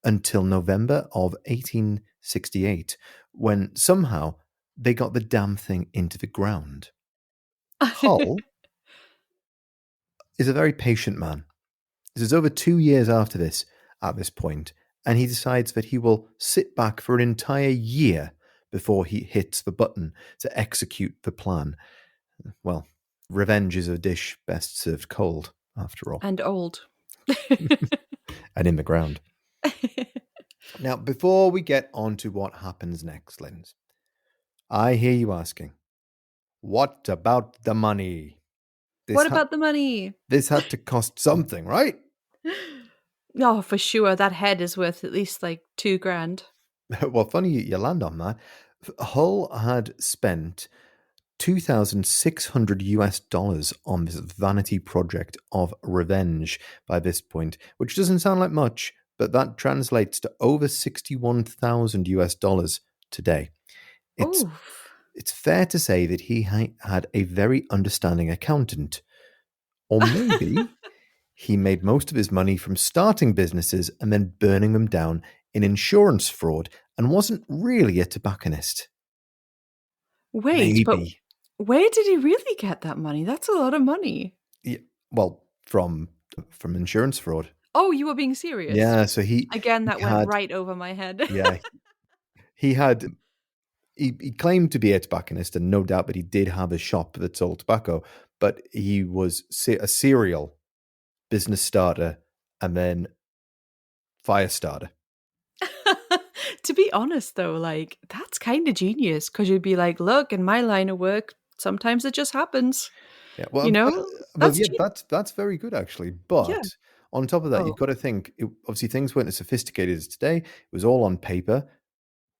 [SPEAKER 1] until November of 1868, when somehow they got the damn thing into the ground. Hull is a very patient man. This is over 2 years after this, at this point, and he decides that he will sit back for an entire year before he hits the button to execute the plan. Well, revenge is a dish best served cold, after all,
[SPEAKER 2] And old.
[SPEAKER 1] and in the ground. Now, before we get on to what happens next, Linz, I hear you asking, what about the money? This
[SPEAKER 2] What
[SPEAKER 1] had
[SPEAKER 2] about the money?
[SPEAKER 1] this had to cost something, right?
[SPEAKER 2] Oh, for sure. That head is worth at least like 2 grand.
[SPEAKER 1] Well, funny you land on that. Hull had spent 2,600 US dollars on this vanity project of revenge by this point, which doesn't sound like much, but that translates to over 61,000 US dollars today. It's
[SPEAKER 2] Oh.
[SPEAKER 1] it's fair to say that he had a very understanding accountant, or maybe he made most of his money from starting businesses and then burning them down in insurance fraud and wasn't really a tobacconist.
[SPEAKER 2] Wait, but
[SPEAKER 1] Maybe.
[SPEAKER 2] where did he really get that money? That's a lot of money.
[SPEAKER 1] Yeah, well, from insurance fraud.
[SPEAKER 2] Oh, you were being serious.
[SPEAKER 1] Yeah, so
[SPEAKER 2] Again,
[SPEAKER 1] he
[SPEAKER 2] that went
[SPEAKER 1] had
[SPEAKER 2] right over my head.
[SPEAKER 1] yeah, he had he claimed to be a tobacconist, and no doubt that he did have a shop that sold tobacco, but he was a serial business starter and then fire starter.
[SPEAKER 2] To be honest, though, like, that's kind of genius because you'd be like, look, in my line of work, sometimes it just happens.
[SPEAKER 1] Yeah,
[SPEAKER 2] You know,
[SPEAKER 1] well,
[SPEAKER 2] that's
[SPEAKER 1] yeah,
[SPEAKER 2] genius.
[SPEAKER 1] that's very good actually.
[SPEAKER 2] Yeah.
[SPEAKER 1] But on top of that,
[SPEAKER 2] Oh,
[SPEAKER 1] you've got to think. Obviously, things weren't as sophisticated as today. It was all on paper.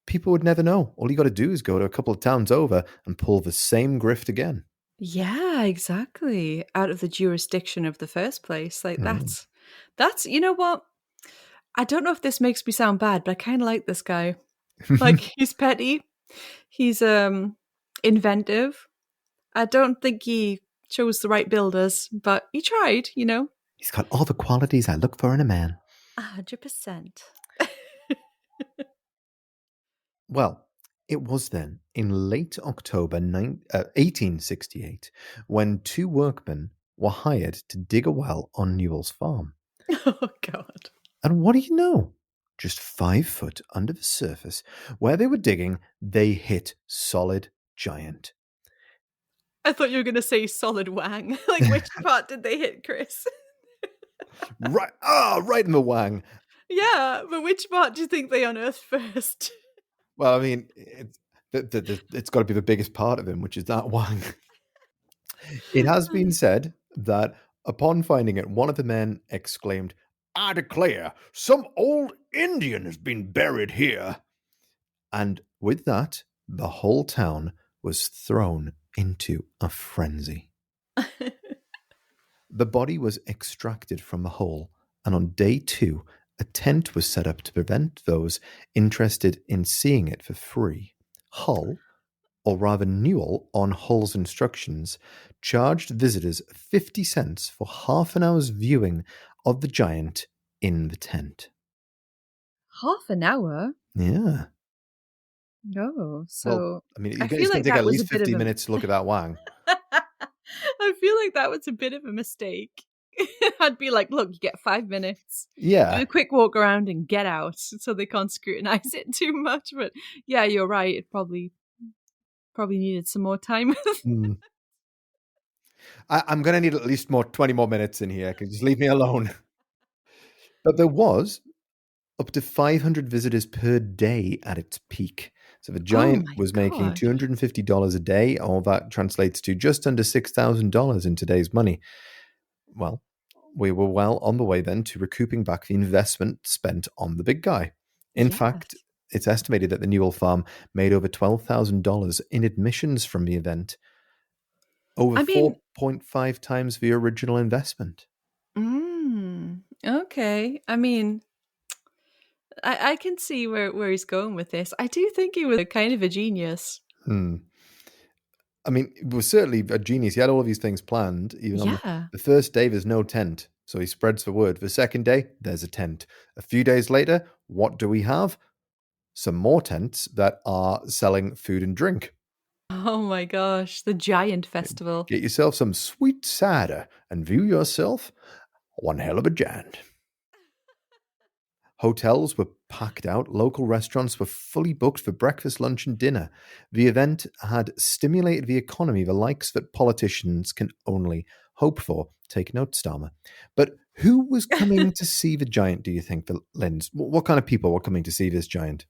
[SPEAKER 1] People would never know. All you got to do is go to a couple of towns over and pull the same grift again.
[SPEAKER 2] yeah, exactly. Out of the jurisdiction of the first place. Like,
[SPEAKER 1] Mm.
[SPEAKER 2] you know what? I don't know if this makes me sound bad, but I kind of like this guy. Like, he's petty. He's inventive. I don't think he chose the right builders, but he tried.
[SPEAKER 1] He's got all the qualities I look for in a man.
[SPEAKER 2] 100%.
[SPEAKER 1] Well, it was then in late October 1868 when two workmen were hired to dig a well on Newell's farm.
[SPEAKER 2] Oh, God.
[SPEAKER 1] And what do you know? Just 5 foot under the surface, where they were digging, they hit solid giant.
[SPEAKER 2] I thought you were going to say solid wang. Like, which part did they hit, Chris?
[SPEAKER 1] Right in the wang.
[SPEAKER 2] Yeah, but which part do you think they unearthed first?
[SPEAKER 1] Well, I mean, it's got to be the biggest part of him, which is that wang. It has been said that upon finding it, one of the men exclaimed, "I declare, some old Indian has been buried here." And with that, the whole town was thrown into a frenzy. The body was extracted from the hole, and on day 2, a tent was set up to prevent those interested in seeing it for free. Hull, or rather Newell, on Hull's instructions, charged visitors 50 cents for half an hour's viewing of the giant in the tent.
[SPEAKER 2] Half an hour?
[SPEAKER 1] Yeah.
[SPEAKER 2] Oh,
[SPEAKER 1] Well,
[SPEAKER 2] so
[SPEAKER 1] I mean,
[SPEAKER 2] I
[SPEAKER 1] it's
[SPEAKER 2] feel
[SPEAKER 1] going
[SPEAKER 2] like
[SPEAKER 1] to take
[SPEAKER 2] that
[SPEAKER 1] at
[SPEAKER 2] was a
[SPEAKER 1] least
[SPEAKER 2] bit of
[SPEAKER 1] 50
[SPEAKER 2] a.
[SPEAKER 1] minutes to look at that wang.
[SPEAKER 2] I feel like that was a bit of a mistake. I'd be like, look, you get 5 minutes, do
[SPEAKER 1] Yeah.
[SPEAKER 2] a quick walk around and get out so they can't scrutinize it too much. But yeah, you're right. It probably needed some more time.
[SPEAKER 1] Hmm. I'm going to need at least 20 more minutes in here. Just leave me alone. But there was up to 500 visitors per day at its peak. So the
[SPEAKER 2] Oh
[SPEAKER 1] giant
[SPEAKER 2] my
[SPEAKER 1] was making
[SPEAKER 2] God.
[SPEAKER 1] $250 a day. All that translates to just under $6,000 in today's money. Well, we were well on the way then to recouping back the investment spent on the big guy. In fact,
[SPEAKER 2] Yes.
[SPEAKER 1] it's estimated that the Newell farm made over $12,000 in admissions from the event, over
[SPEAKER 2] I mean,
[SPEAKER 1] 4.5 times the original investment.
[SPEAKER 2] okay. I mean, I can see where he's going with this. I do think he was kind of a genius.
[SPEAKER 1] Hmm. I mean, it was certainly a genius. He had all of these things planned. Even on
[SPEAKER 2] Yeah.
[SPEAKER 1] the first day, there's no tent. So he spreads the word. The second day, there's a tent. A few days later, what do we have? Some more tents that are selling food and drink.
[SPEAKER 2] Oh my gosh, the Giant Festival.
[SPEAKER 1] Get yourself some sweet cider and view yourself one hell of a giant. Hotels were packed out. Local restaurants were fully booked for breakfast, lunch, and dinner. The event had stimulated the economy, the likes that politicians can only hope for. Take note, Starmer. But who was coming to see the giant, do you think, the Linz? What kind of people were coming to see this giant?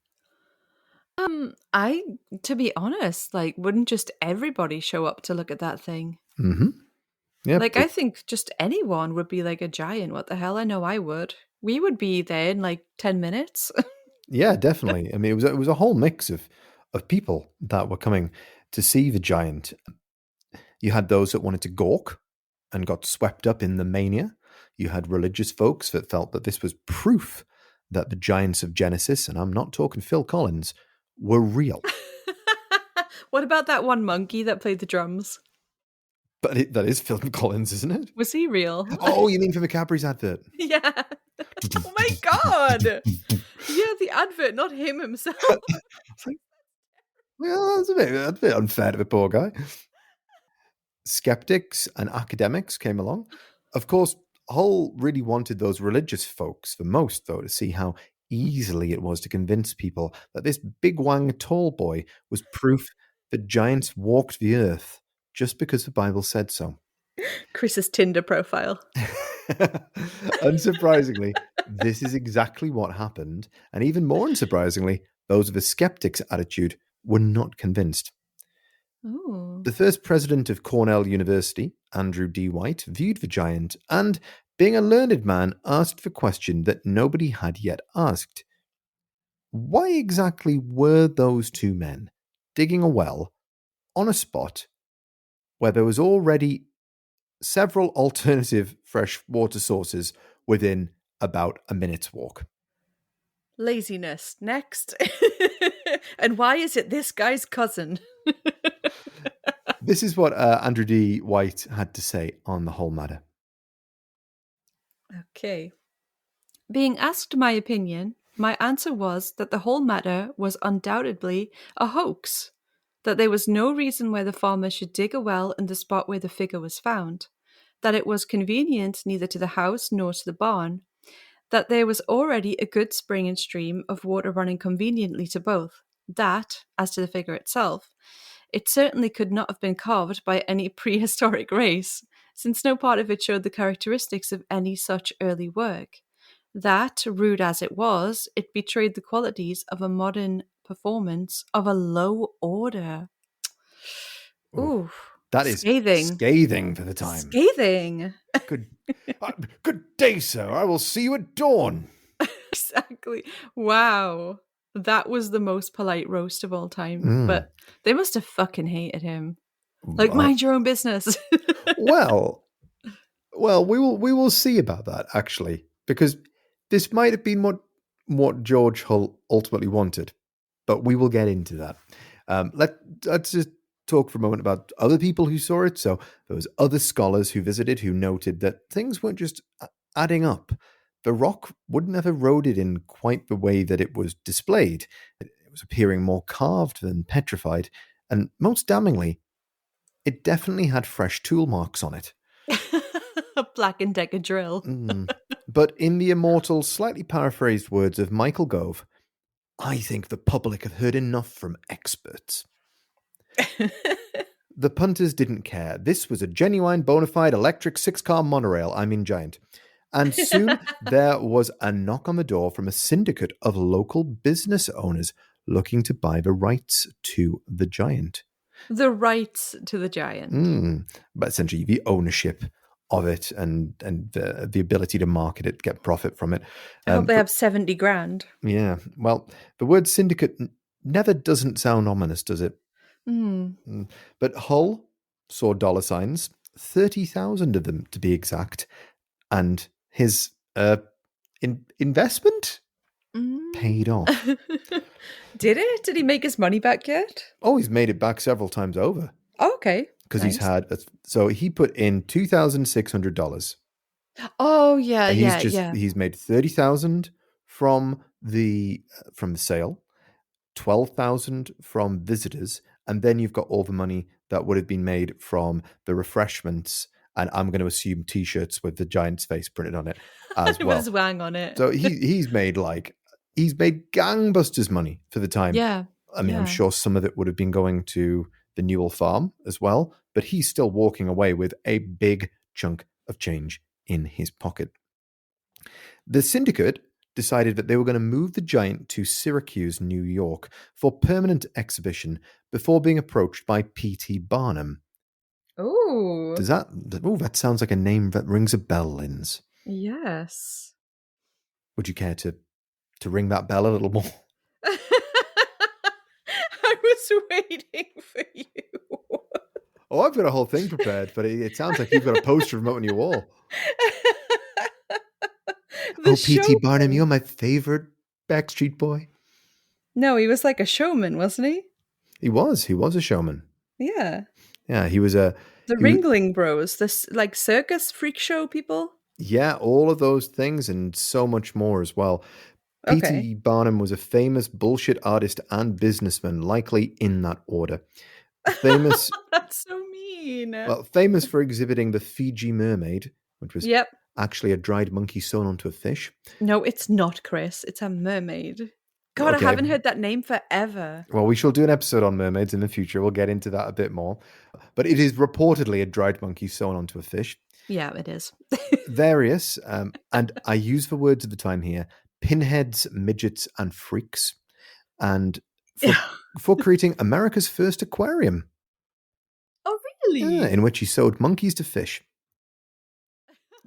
[SPEAKER 2] I, to be honest, like, wouldn't just everybody show up to look at that thing?
[SPEAKER 1] Mm-hmm. Yep.
[SPEAKER 2] Like, I think just anyone would be like a giant. What the hell? I know I would. We would be there in like 10 minutes.
[SPEAKER 1] Yeah, definitely. I mean, it was a whole mix of people that were coming to see the giant. You had those that wanted to gawk and got swept up in the mania. You had religious folks that felt that this was proof that the giants of Genesis, and I'm not talking Phil Collins, were real.
[SPEAKER 2] What about that one monkey that played the drums?
[SPEAKER 1] But that is Phil Collins, isn't it?
[SPEAKER 2] Was he real?
[SPEAKER 1] Oh, you mean for the Cadbury's advert?
[SPEAKER 2] Yeah. Oh my God. Yeah, the advert, not him himself.
[SPEAKER 1] It's like, well, that's a bit unfair to the poor guy. Skeptics and academics came along. Of course, Hull really wanted those religious folks the most, though, to see how easily it was to convince people that this big wang tall boy was proof that giants walked the earth just because the Bible said so.
[SPEAKER 2] Chris's Tinder profile.
[SPEAKER 1] Unsurprisingly, this is exactly what happened. And even more unsurprisingly, those of the skeptics' attitude were not convinced.
[SPEAKER 2] Oh.
[SPEAKER 1] The first president of Cornell University, Andrew D. White, viewed the giant and, being a learned man, asked the question that nobody had yet asked. Why exactly were those two men digging a well on a spot where there was already several alternative fresh water sources within about a minute's walk?
[SPEAKER 2] Laziness. Next. And why is it this guy's cousin?
[SPEAKER 1] This is what Andrew D. White had to say on the whole matter.
[SPEAKER 2] Okay. Being asked my opinion, my answer was that the whole matter was undoubtedly a hoax, that there was no reason why the farmer should dig a well in the spot where the figure was found, that it was convenient neither to the house nor to the barn, that there was already a good spring and stream of water running conveniently to both. That, as to the figure itself, it certainly could not have been carved by any prehistoric race, since no part of it showed the characteristics of any such early work. That, rude as it was, it betrayed the qualities of a modern performance of a low order.
[SPEAKER 1] Ooh,
[SPEAKER 2] Ooh,
[SPEAKER 1] that is
[SPEAKER 2] scathing.
[SPEAKER 1] scathing for the time.
[SPEAKER 2] Scathing.
[SPEAKER 1] Good, good day, sir. I will see you at dawn.
[SPEAKER 2] Exactly. Wow. That was the most polite roast of all time.
[SPEAKER 1] Mm.
[SPEAKER 2] But they must have fucking hated him. Like,
[SPEAKER 1] Well,
[SPEAKER 2] mind your own business.
[SPEAKER 1] well, well, we will see about that actually, because this might have been what George Hull ultimately wanted, but we will get into that. Let's just talk for a moment about other people who saw it. So there was other scholars who visited who noted that things weren't just adding up. The rock wouldn't have eroded in quite the way that it was displayed. It was appearing more carved than petrified, and most damningly, it definitely had fresh tool marks on it.
[SPEAKER 2] A Black and Decker drill.
[SPEAKER 1] Mm. But in the immortal, slightly paraphrased words of Michael Gove, I think the public have heard enough from experts. The punters didn't care. This was a genuine, bona fide electric six-car monorail, giant. And soon there was a knock on the door from a syndicate of local business owners looking to buy the rights to the Giant.
[SPEAKER 2] The rights to the Giant.
[SPEAKER 1] But essentially the ownership of it and the ability to market it, get profit from it.
[SPEAKER 2] I hope they have 70 grand.
[SPEAKER 1] Yeah. Well, the word syndicate never doesn't sound ominous, does it? But Hull saw dollar signs, 30,000 of them to be exact, and his investment paid off.
[SPEAKER 2] Did it? Did he make his money back yet?
[SPEAKER 1] Oh, he's made it back several times over.
[SPEAKER 2] Oh, okay.
[SPEAKER 1] Because
[SPEAKER 2] nice.
[SPEAKER 1] he's had, so he put in $2,600.
[SPEAKER 2] Oh, yeah,
[SPEAKER 1] And he's made 30,000 from the sale, 12,000 from visitors, and then you've got all the money that would have been made from the refreshments, and I'm going to assume t-shirts with the Giant's face printed on it as well.
[SPEAKER 2] With wang on it.
[SPEAKER 1] So he's made gangbusters money for the time.
[SPEAKER 2] Yeah.
[SPEAKER 1] I'm sure some of it would have been going to the Newell farm as well, but he's still walking away with a big chunk of change in his pocket. The syndicate decided that they were going to move the Giant to Syracuse, New York, for permanent exhibition before being approached by P.T. Barnum.
[SPEAKER 2] Oh.
[SPEAKER 1] That sounds like a name that rings a bell, Linz.
[SPEAKER 2] Yes.
[SPEAKER 1] Would you care to ring that bell a little more?
[SPEAKER 2] I was waiting for you.
[SPEAKER 1] Oh, I've got a whole thing prepared, but it sounds like you've got a poster of him up on your wall. P.T. Barnum, you're my favorite Backstreet Boy.
[SPEAKER 2] No, he was like a showman, wasn't he?
[SPEAKER 1] He was a showman.
[SPEAKER 2] Yeah.
[SPEAKER 1] Yeah, he was the
[SPEAKER 2] Ringling Bros, this like circus freak show people.
[SPEAKER 1] Yeah, all of those things and so much more as well.
[SPEAKER 2] Okay.
[SPEAKER 1] P.T. Barnum was a famous bullshit artist and businessman, likely in that order. Famous.
[SPEAKER 2] That's so mean.
[SPEAKER 1] Well, famous for exhibiting the Fiji mermaid, which was actually a dried monkey sewn onto a fish.
[SPEAKER 2] No, it's not, Chris. It's a mermaid. God, okay. I haven't heard that name forever.
[SPEAKER 1] Well, we shall do an episode on mermaids in the future. We'll get into that a bit more. But it is reportedly a dried monkey sewn onto a fish.
[SPEAKER 2] Yeah, it is.
[SPEAKER 1] Various, and I use the words of the time here, pinheads, midgets, and freaks. And for creating America's first aquarium.
[SPEAKER 2] Oh, really?
[SPEAKER 1] Yeah, in which he sewed monkeys to fish.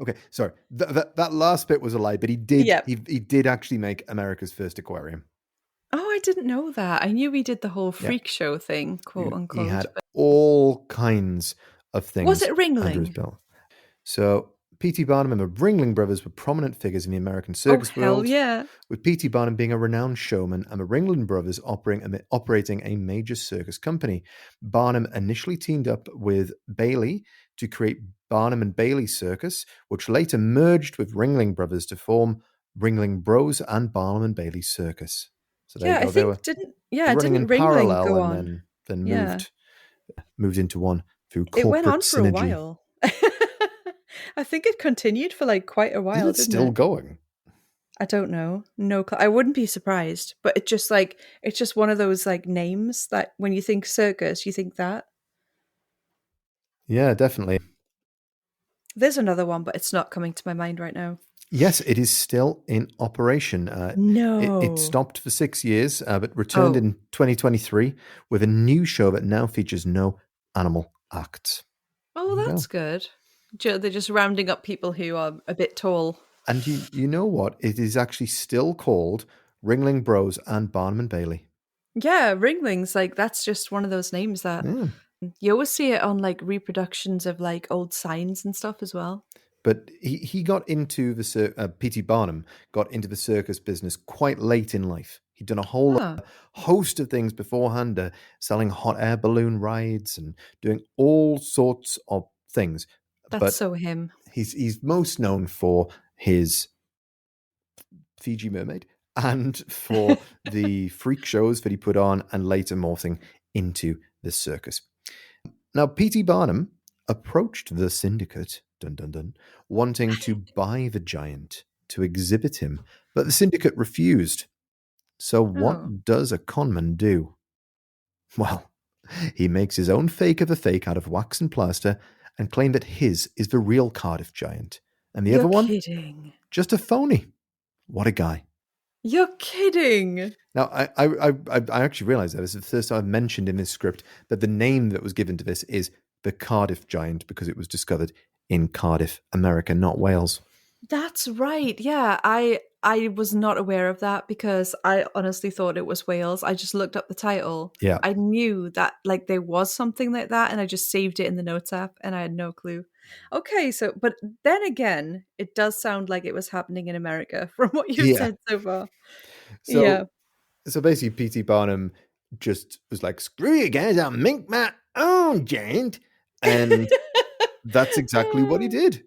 [SPEAKER 1] Okay, sorry. That last bit was a lie, but he did. Yep. He did actually make America's first aquarium.
[SPEAKER 2] Oh, I didn't know that. I knew he did the whole freak show thing, quote unquote.
[SPEAKER 1] He had all kinds of things.
[SPEAKER 2] Was it Ringling?
[SPEAKER 1] Under his belt. So P.T. Barnum and the Ringling Brothers were prominent figures in the American circus world.
[SPEAKER 2] Yeah.
[SPEAKER 1] With P.T. Barnum being a renowned showman and the Ringling Brothers operating a major circus company. Barnum initially teamed up with Bailey to create Barnum and Bailey Circus, which later merged with Ringling Brothers to form Ringling Bros and Barnum and Bailey Circus. So there you go. They were running in parallel
[SPEAKER 2] go
[SPEAKER 1] and then moved into one through corporate synergy.
[SPEAKER 2] It went on for a while. I think it continued for like quite a while.
[SPEAKER 1] It's still going.
[SPEAKER 2] I don't know. No, I wouldn't be surprised. But it's just one of those like names that when you think circus, you think that.
[SPEAKER 1] Yeah, definitely.
[SPEAKER 2] There's another one, but it's not coming to my mind right now.
[SPEAKER 1] Yes, it is still in operation. It
[SPEAKER 2] No.
[SPEAKER 1] stopped for 6 years, but returned
[SPEAKER 2] Oh.
[SPEAKER 1] in 2023 with a new show that now features no animal acts.
[SPEAKER 2] Oh,
[SPEAKER 1] There you
[SPEAKER 2] that's
[SPEAKER 1] go.
[SPEAKER 2] good. They're just rounding up people who are a bit tall.
[SPEAKER 1] And you know what? It is actually still called Ringling Bros and Barnum and Bailey.
[SPEAKER 2] Yeah, Ringlings, like that's just one of those names that
[SPEAKER 1] Yeah.
[SPEAKER 2] you always see it on like reproductions of like old signs and stuff as well.
[SPEAKER 1] But he got into P.T. Barnum got into the circus business quite late in life. He'd done a whole
[SPEAKER 2] Oh,
[SPEAKER 1] host of things beforehand, selling hot air balloon rides and doing all sorts of things.
[SPEAKER 2] that's
[SPEAKER 1] But
[SPEAKER 2] so him.
[SPEAKER 1] he's most known for his Fiji Mermaid and for the freak shows that he put on and later morphing into the circus. Now, P.T. Barnum approached the syndicate, dun dun dun, wanting to buy the giant to exhibit him, but the syndicate refused. So,
[SPEAKER 2] Oh,
[SPEAKER 1] what does a conman do? Well, he makes his own fake of a fake out of wax and plaster and claim that his is the real Cardiff Giant, and the other
[SPEAKER 2] you're
[SPEAKER 1] one,
[SPEAKER 2] kidding.
[SPEAKER 1] just a phony. What a guy.
[SPEAKER 2] You're kidding.
[SPEAKER 1] Now, I actually realized that this is the first time I've mentioned in this script that the name that was given to this is the Cardiff Giant because it was discovered in Cardiff, America, not Wales.
[SPEAKER 2] That's right. Yeah, I was not aware of that because I honestly thought it was Wales. I just looked up the title.
[SPEAKER 1] Yeah.
[SPEAKER 2] I knew that like there was something like that and I just saved it in the notes app and I had no clue. Okay, so but then again, it does sound like it was happening in America from what you've
[SPEAKER 1] Yeah.
[SPEAKER 2] said so far. Yeah.
[SPEAKER 1] So basically P.T. Barnum just was like, screw you guys, I'll make my own giant. And that's exactly what he did.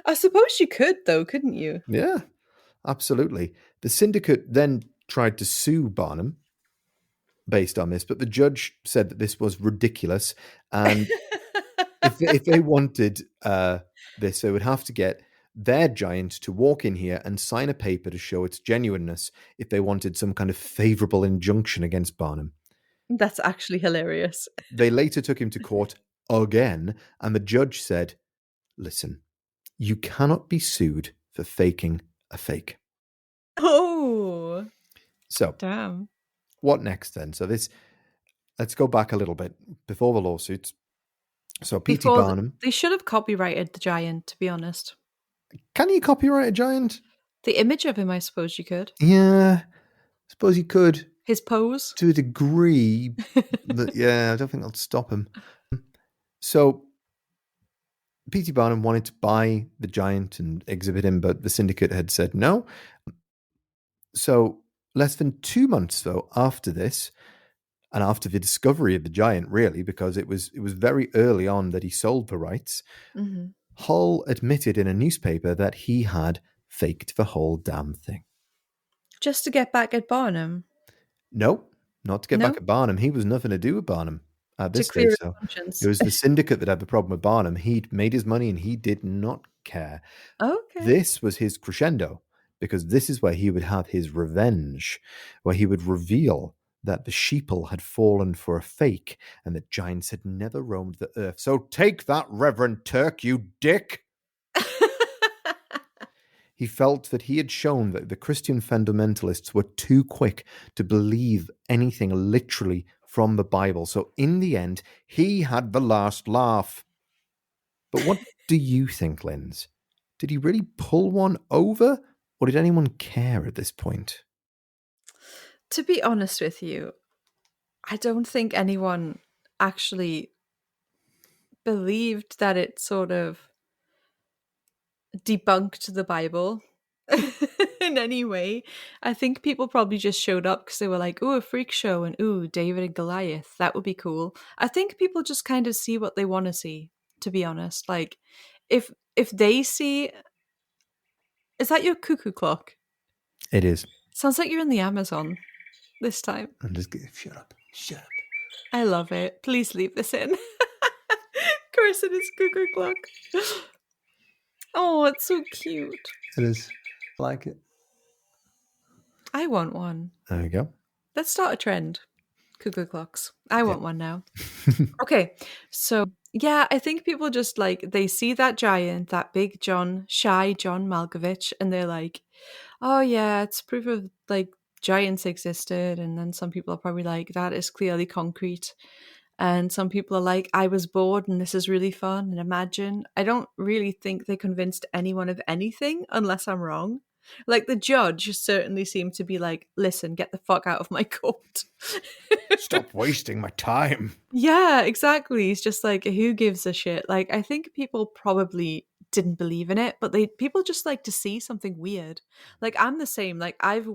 [SPEAKER 2] I suppose you could though, couldn't you?
[SPEAKER 1] Yeah, absolutely. The syndicate then tried to sue Barnum based on this, but the judge said that this was ridiculous and if they wanted this, they would have to get their giant to walk in here and sign a paper to show its genuineness if they wanted some kind of favorable injunction against Barnum.
[SPEAKER 2] That's actually hilarious.
[SPEAKER 1] They later took him to court again, and the judge said, listen, you cannot be sued for faking a fake.
[SPEAKER 2] Oh,
[SPEAKER 1] So,
[SPEAKER 2] damn.
[SPEAKER 1] what next then? So, let's go back a little bit before the lawsuits. So, P.T.
[SPEAKER 2] Before
[SPEAKER 1] Barnum,
[SPEAKER 2] they should have copyrighted the giant, to be honest.
[SPEAKER 1] can you copyright a giant?
[SPEAKER 2] The image of him, I suppose you could.
[SPEAKER 1] Yeah, I suppose you could.
[SPEAKER 2] His pose.
[SPEAKER 1] To a degree, but yeah, I don't think that'll stop him. So P.T. Barnum wanted to buy the giant and exhibit him, but the syndicate had said no. So less than 2 months though after this, and after the discovery of the giant, really, because it was very early on that he sold the rights,
[SPEAKER 2] Mhm.
[SPEAKER 1] Hull admitted in a newspaper that he had faked the whole damn thing.
[SPEAKER 2] Just to get back at Barnum.
[SPEAKER 1] No, not to get back
[SPEAKER 2] No?
[SPEAKER 1] at Barnum. He was nothing to do with Barnum at
[SPEAKER 2] To
[SPEAKER 1] this
[SPEAKER 2] clear
[SPEAKER 1] stage.
[SPEAKER 2] his
[SPEAKER 1] So it
[SPEAKER 2] conscience.
[SPEAKER 1] was the syndicate that had the problem with Barnum. He'd made his money and he did not care.
[SPEAKER 2] Okay.
[SPEAKER 1] This was his crescendo because this is where he would have his revenge, where he would reveal that the sheeple had fallen for a fake and that giants had never roamed the earth. So take that, Reverend Turk, you dick. He felt that he had shown that the Christian fundamentalists were too quick to believe anything literally from the Bible. So in the end, he had the last laugh. But what do you think, Linz? Did he really pull one over, or did anyone care at this point?
[SPEAKER 2] To be honest with you, I don't think anyone actually believed that it sort of debunked the Bible in any way. I think people probably just showed up because they were like, "Ooh, a freak show," and "Ooh, David and Goliath, that would be cool." I think people just kind of see what they want to see. To be honest, like if they see, is that your cuckoo clock?
[SPEAKER 1] It is.
[SPEAKER 2] Sounds like you're in the Amazon this time.
[SPEAKER 1] I'm just kidding. Shut up. Shut up.
[SPEAKER 2] I love it. Please leave this in. Chris and his cuckoo clock. Oh, it's so cute.
[SPEAKER 1] It is. I like it.
[SPEAKER 2] I want one.
[SPEAKER 1] There you go.
[SPEAKER 2] Let's start a trend. Cuckoo clocks. I
[SPEAKER 1] Yeah.
[SPEAKER 2] want one now. Okay, so yeah, I think people just like they see that giant, that big shy John Malkovich, and they're like, "Oh yeah, it's proof of like giants existed." And then some people are probably like, "That is clearly concrete." And some people are like, "I was bored, and this is really fun." And imagine, I don't really think they convinced anyone of anything, unless I'm wrong. Like the judge certainly seemed to be like, "Listen, get the fuck out of my court."
[SPEAKER 1] Stop wasting my time.
[SPEAKER 2] Yeah, exactly. He's just like, who gives a shit? Like, I think people probably didn't believe in it, but people just like to see something weird. Like, I'm the same. Like, I've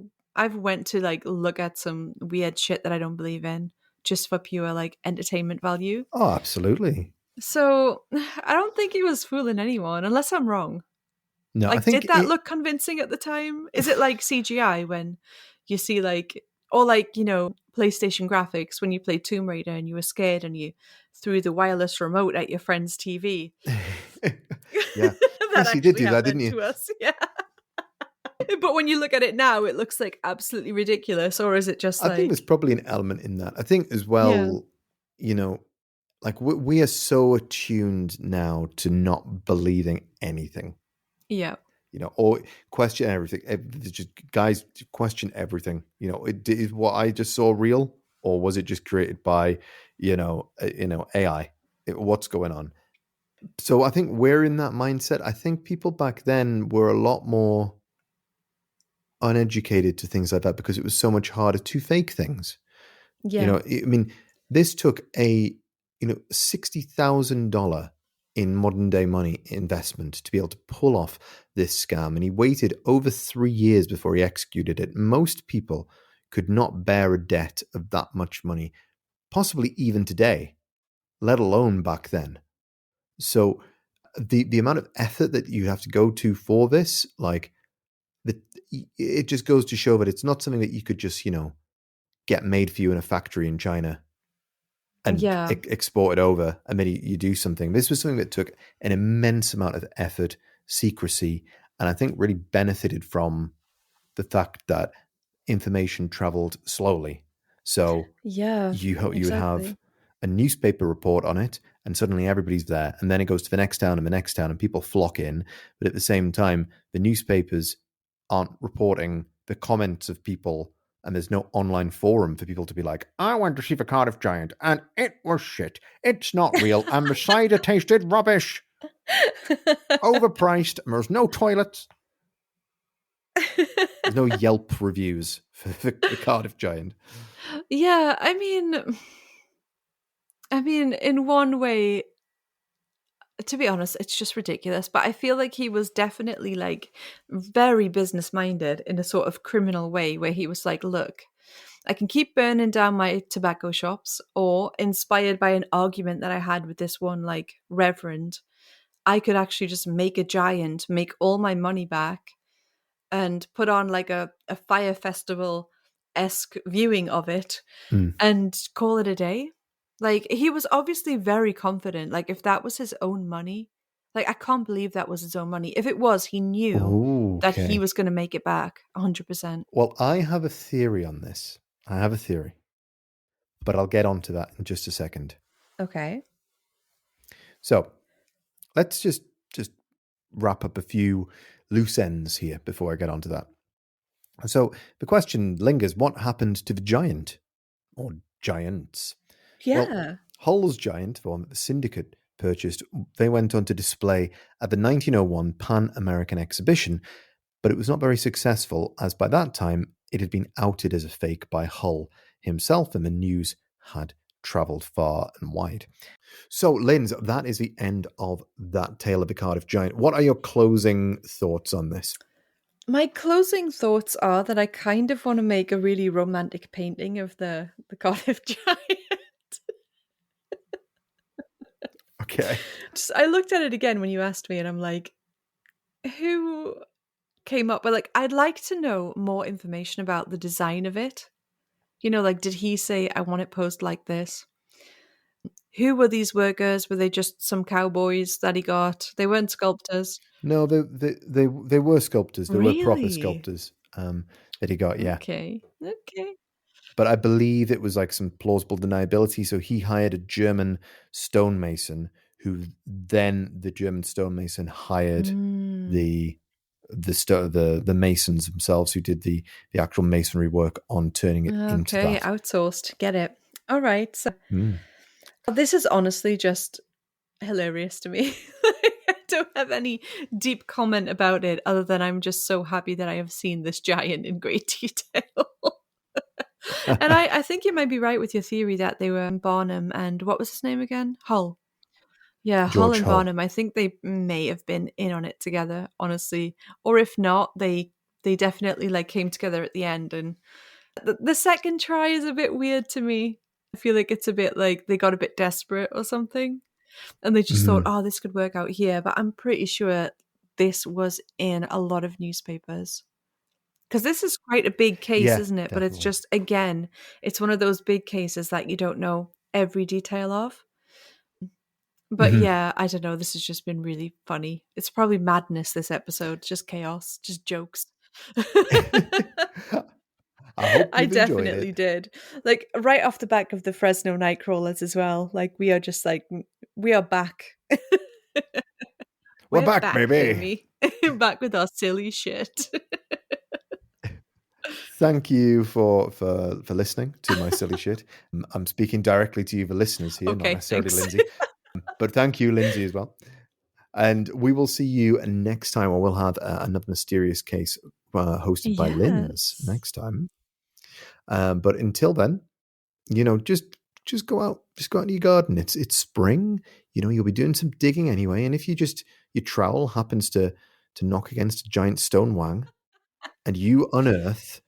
[SPEAKER 2] went to like look at some weird shit that I don't believe in just for pure like entertainment value.
[SPEAKER 1] Oh, absolutely.
[SPEAKER 2] So I don't think he was fooling anyone, unless I'm wrong.
[SPEAKER 1] No, I
[SPEAKER 2] Like,
[SPEAKER 1] think
[SPEAKER 2] did that look convincing at the time? Is it like CGI when you see like, or like, PlayStation graphics when you played Tomb Raider and you were scared and you threw the wireless remote at your friend's TV?
[SPEAKER 1] yeah.
[SPEAKER 2] That
[SPEAKER 1] Yes, you did
[SPEAKER 2] actually
[SPEAKER 1] do that, didn't
[SPEAKER 2] happened
[SPEAKER 1] you?
[SPEAKER 2] to us. Yeah. But when you look at it now, it looks like absolutely ridiculous. Or is it just
[SPEAKER 1] I think there's
[SPEAKER 2] like,
[SPEAKER 1] probably an element in that. I think as
[SPEAKER 2] yeah,
[SPEAKER 1] well, you know, like we are so attuned now to not believing anything,
[SPEAKER 2] yeah,
[SPEAKER 1] or question everything. Just guys question everything. Is what I just saw real, or was it just created by, AI? What's going on? So I think we're in that mindset. I think people back then were a lot more uneducated to things like that because it was so much harder to fake things.
[SPEAKER 2] yeah,
[SPEAKER 1] I mean, this took a $60,000 in modern day money investment to be able to pull off this scam, and he waited over 3 years before he executed it. Most people could not bear a debt of that much money, possibly even today, let alone back then. So the amount of effort that you have to go to for this, like the, it just goes to show that it's not something that you could just get made for you in a factory in China and
[SPEAKER 2] yeah,
[SPEAKER 1] export it over, and then you do something. This was something that took an immense amount of effort, secrecy, and I think really benefited from the fact that information traveled slowly. So
[SPEAKER 2] yeah,
[SPEAKER 1] you would have
[SPEAKER 2] exactly.
[SPEAKER 1] a newspaper report on it, and suddenly everybody's there, and then it goes to the next town and the next town, and people flock in. But at the same time, the newspapers aren't reporting the comments of people, and there's no online forum for people to be like, I went to see the Cardiff Giant and it was shit. It's not real, and the cider tasted rubbish, overpriced, and there's no toilets. There's no Yelp reviews for the Cardiff Giant.
[SPEAKER 2] Yeah, I mean, in one way, to be honest, it's just ridiculous. But I feel like he was definitely like very business minded in a sort of criminal way where he was like, look, I can keep burning down my tobacco shops, or inspired by an argument that I had with this one like reverend, I could actually just make a giant, make all my money back, and put on like a fire festival esque viewing of it
[SPEAKER 1] Mm.
[SPEAKER 2] and call it a day. Like he was obviously very confident. Like if that was his own money, like I can't believe that was his own money. If it was, he knew
[SPEAKER 1] Oh,
[SPEAKER 2] that he
[SPEAKER 1] okay.
[SPEAKER 2] was going to make it back 100%.
[SPEAKER 1] Well, I have a theory on this. I have a theory, but I'll get onto that in just a second.
[SPEAKER 2] Okay.
[SPEAKER 1] So let's just wrap up a few loose ends here before I get onto that. So the question lingers: what happened to the giant or giants? Well,
[SPEAKER 2] Yeah.
[SPEAKER 1] Hull's giant, the one that the syndicate purchased, they went on to display at the 1901 Pan American Exhibition, but it was not very successful, as by that time it had been outed as a fake by Hull himself, and the news had travelled far and wide. So, Linz, that is the end of that tale of the Cardiff Giant. What are your closing thoughts on this?
[SPEAKER 2] My closing thoughts are that I kind of want to make a really romantic painting of the Cardiff Giant.
[SPEAKER 1] Okay.
[SPEAKER 2] I looked at it again when you asked me, and I'm like, who came up with like? I'd like to know more information about the design of it. Like, did he say I want it posed like this? Who were these workers? Were they just some cowboys that he got? They weren't sculptors.
[SPEAKER 1] No, they were sculptors. They were proper
[SPEAKER 2] Really?
[SPEAKER 1] sculptors. that he got. Yeah.
[SPEAKER 2] Okay. Okay.
[SPEAKER 1] But I believe it was like some plausible deniability. So he hired a German stonemason, who then the German stonemason hired
[SPEAKER 2] Mm.
[SPEAKER 1] the masons themselves, who did the actual masonry work on turning it into
[SPEAKER 2] Okay,
[SPEAKER 1] that.
[SPEAKER 2] outsourced. Get it. All right. So
[SPEAKER 1] Mm.
[SPEAKER 2] this is honestly just hilarious to me. I don't have any deep comment about it other than I'm just so happy that I have seen this giant in great detail. And I think you might be right with your theory that they were Barnum and what was his name again? Hull. Yeah, Hull
[SPEAKER 1] George
[SPEAKER 2] and
[SPEAKER 1] Hull.
[SPEAKER 2] Barnum. I think they may have been in on it together, honestly. Or if not, they definitely like came together at the end. And the second try is a bit weird to me. I feel like it's a bit like they got a bit desperate or something. And they just thought,
[SPEAKER 1] Mm.
[SPEAKER 2] oh, this could work out here. But I'm pretty sure this was in a lot of newspapers. Because this is quite a big case,
[SPEAKER 1] Yeah,
[SPEAKER 2] isn't it? But it's
[SPEAKER 1] definitely.
[SPEAKER 2] just, again, it's one of those big cases that you don't know every detail of. But
[SPEAKER 1] Mhm.
[SPEAKER 2] yeah, I don't know. This has just been really funny. It's probably madness, this episode. Just chaos, just jokes.
[SPEAKER 1] I hope
[SPEAKER 2] I
[SPEAKER 1] you've enjoyed
[SPEAKER 2] definitely
[SPEAKER 1] it.
[SPEAKER 2] did. Like right off the back of the Fresno Nightcrawlers as well. Like we are just like we are back.
[SPEAKER 1] We're
[SPEAKER 2] We're
[SPEAKER 1] back,
[SPEAKER 2] back,
[SPEAKER 1] baby.
[SPEAKER 2] Amy. Back with our silly shit.
[SPEAKER 1] Thank you for listening to my silly shit. I'm speaking directly to you, the listeners here, not
[SPEAKER 2] Okay,
[SPEAKER 1] necessarily
[SPEAKER 2] thanks.
[SPEAKER 1] Lindsay. But thank you, Lindsay, as well. And we will see you next time, or we'll have another mysterious case hosted by Linz
[SPEAKER 2] Yes.
[SPEAKER 1] next time. But until then, just go out, into your garden. It's spring. You'll be doing some digging anyway. And if your trowel happens to knock against a giant stone wang, and you unearth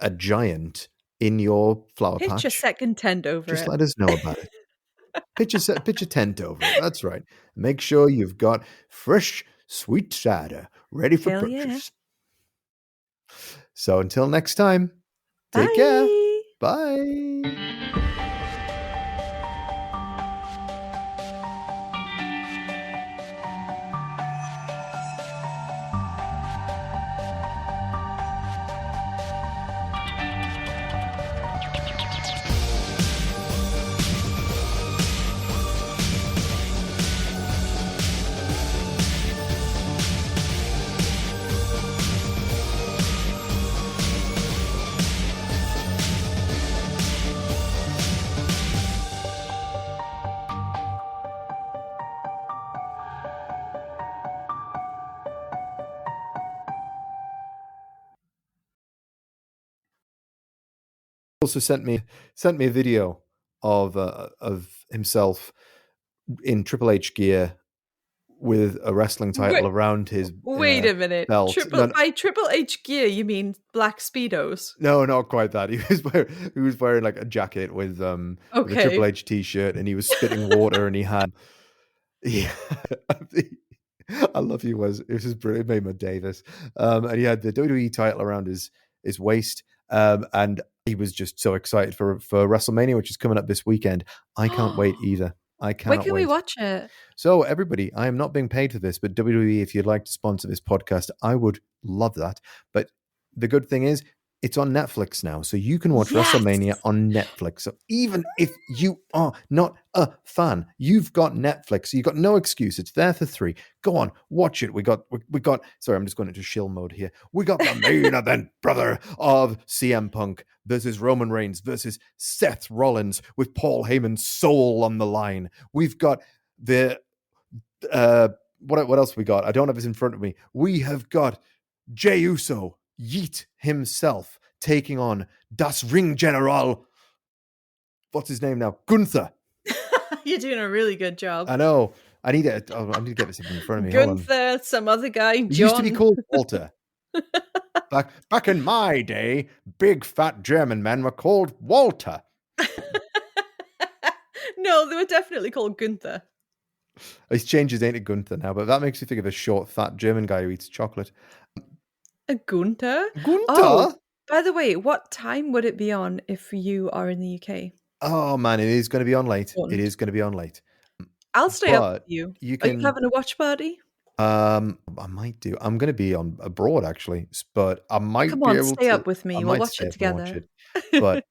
[SPEAKER 1] a giant in your flower
[SPEAKER 2] Pitch a
[SPEAKER 1] patch,
[SPEAKER 2] second tent over
[SPEAKER 1] just
[SPEAKER 2] it.
[SPEAKER 1] let us know about it. Pitch a tent over it. That's right. Make sure you've got fresh, sweet cider ready for
[SPEAKER 2] Hell yeah.
[SPEAKER 1] purchase. So until next time, take care.
[SPEAKER 2] Bye.
[SPEAKER 1] Bye. Also sent me a video of himself in Triple H gear with a wrestling title
[SPEAKER 2] Wait,
[SPEAKER 1] around his
[SPEAKER 2] wait a minute.
[SPEAKER 1] belt. No,
[SPEAKER 2] By Triple H gear, you mean black speedos?
[SPEAKER 1] no, not quite that. He was wearing like a jacket with a Triple
[SPEAKER 2] Okay.
[SPEAKER 1] H t-shirt, and he was spitting water, and he had yeah. I love you. It was just brilliant. It made my day. This, and he had the WWE title around his waist, and he was just so excited for WrestleMania, which is coming up this weekend. I can't wait either. I
[SPEAKER 2] When
[SPEAKER 1] cannot
[SPEAKER 2] can we
[SPEAKER 1] wait.
[SPEAKER 2] watch it?
[SPEAKER 1] So, everybody, I am not being paid for this, but WWE, if you'd like to sponsor this podcast, I would love that. But the good thing is, it's on Netflix now, so you can watch
[SPEAKER 2] Yes.
[SPEAKER 1] WrestleMania on Netflix. So even if you are not a fan, you've got Netflix. So you've got no excuse. It's there for free. Go on, watch it. We got. Sorry, I'm just going into shill mode here. We got the main event, brother, of CM Punk versus Roman Reigns versus Seth Rollins with Paul Heyman's soul on the line. We've got the what else we got? I don't have this in front of me. We have got Jey Uso, Yeet himself, taking on Das Ring General. What's his name now? Gunther.
[SPEAKER 2] You're doing a really good job.
[SPEAKER 1] I know. I need to get this in front of me. Hold on.
[SPEAKER 2] Gunther, some other guy,
[SPEAKER 1] He used to be
[SPEAKER 2] John.
[SPEAKER 1] called Walter. Back in my day, big fat German men were called Walter.
[SPEAKER 2] No, they were definitely called Gunther.
[SPEAKER 1] He's changed his name to Gunther now, but that makes me think of a short, fat German guy who eats chocolate.
[SPEAKER 2] A Gunther?
[SPEAKER 1] Gunther?
[SPEAKER 2] Oh, by the way, what time would it be on if you are in the UK?
[SPEAKER 1] Oh man, it is going to be on late. It
[SPEAKER 2] Important.
[SPEAKER 1] is going to be on late.
[SPEAKER 2] I'll stay up with
[SPEAKER 1] But
[SPEAKER 2] you.
[SPEAKER 1] you
[SPEAKER 2] Are you
[SPEAKER 1] can.
[SPEAKER 2] having a watch party?
[SPEAKER 1] I might do. I'm going to be on abroad actually, but I might
[SPEAKER 2] Come
[SPEAKER 1] be
[SPEAKER 2] on,
[SPEAKER 1] able
[SPEAKER 2] stay
[SPEAKER 1] to.
[SPEAKER 2] up with
[SPEAKER 1] I
[SPEAKER 2] me. We'll
[SPEAKER 1] might
[SPEAKER 2] watch
[SPEAKER 1] stay
[SPEAKER 2] it
[SPEAKER 1] up and watch
[SPEAKER 2] together.
[SPEAKER 1] it. But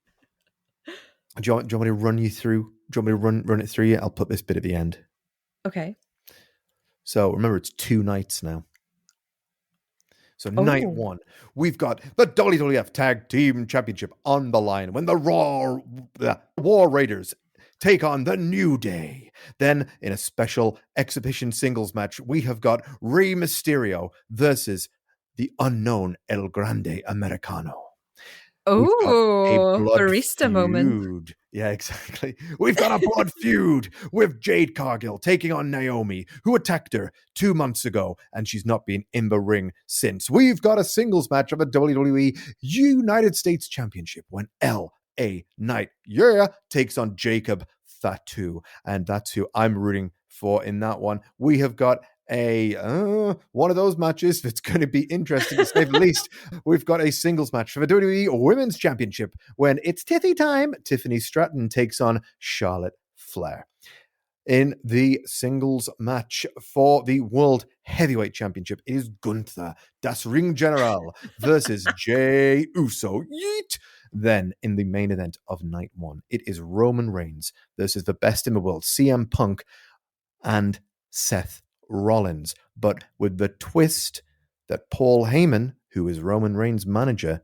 [SPEAKER 1] do you want me to run you through? Do you want me to run it through you? I'll put this bit at the end.
[SPEAKER 2] Okay.
[SPEAKER 1] So remember, it's 2 nights now. So night
[SPEAKER 2] Oh.
[SPEAKER 1] one, we've got the WWF Tag Team Championship on the line when the War Raiders take on the New Day. Then, in a special exhibition singles match, we have got Rey Mysterio versus the unknown El Grande Americano. We've got a
[SPEAKER 2] Oh,
[SPEAKER 1] blood
[SPEAKER 2] barista moment.
[SPEAKER 1] feud. Yeah, exactly. We've got a blood feud with Jade Cargill taking on Naomi, who attacked her 2 months ago, and she's not been in the ring since. We've got a singles match of a WWE United States Championship when L.A. Knight, takes on Jacob Fatu, and that's who I'm rooting for in that one. We have got one of those matches that's going to be interesting to say the least. We've got a singles match for the WWE Women's Championship when it's Tiffy time. Tiffany Stratton takes on Charlotte Flair. In the singles match for the World Heavyweight Championship, it is Gunther, Das Ring General, versus Jey Uso. Yeet! Then, in the main event of night one, it is Roman Reigns versus the best in the world, CM Punk and Seth Rollins, but with the twist that Paul Heyman, who is Roman Reigns' manager,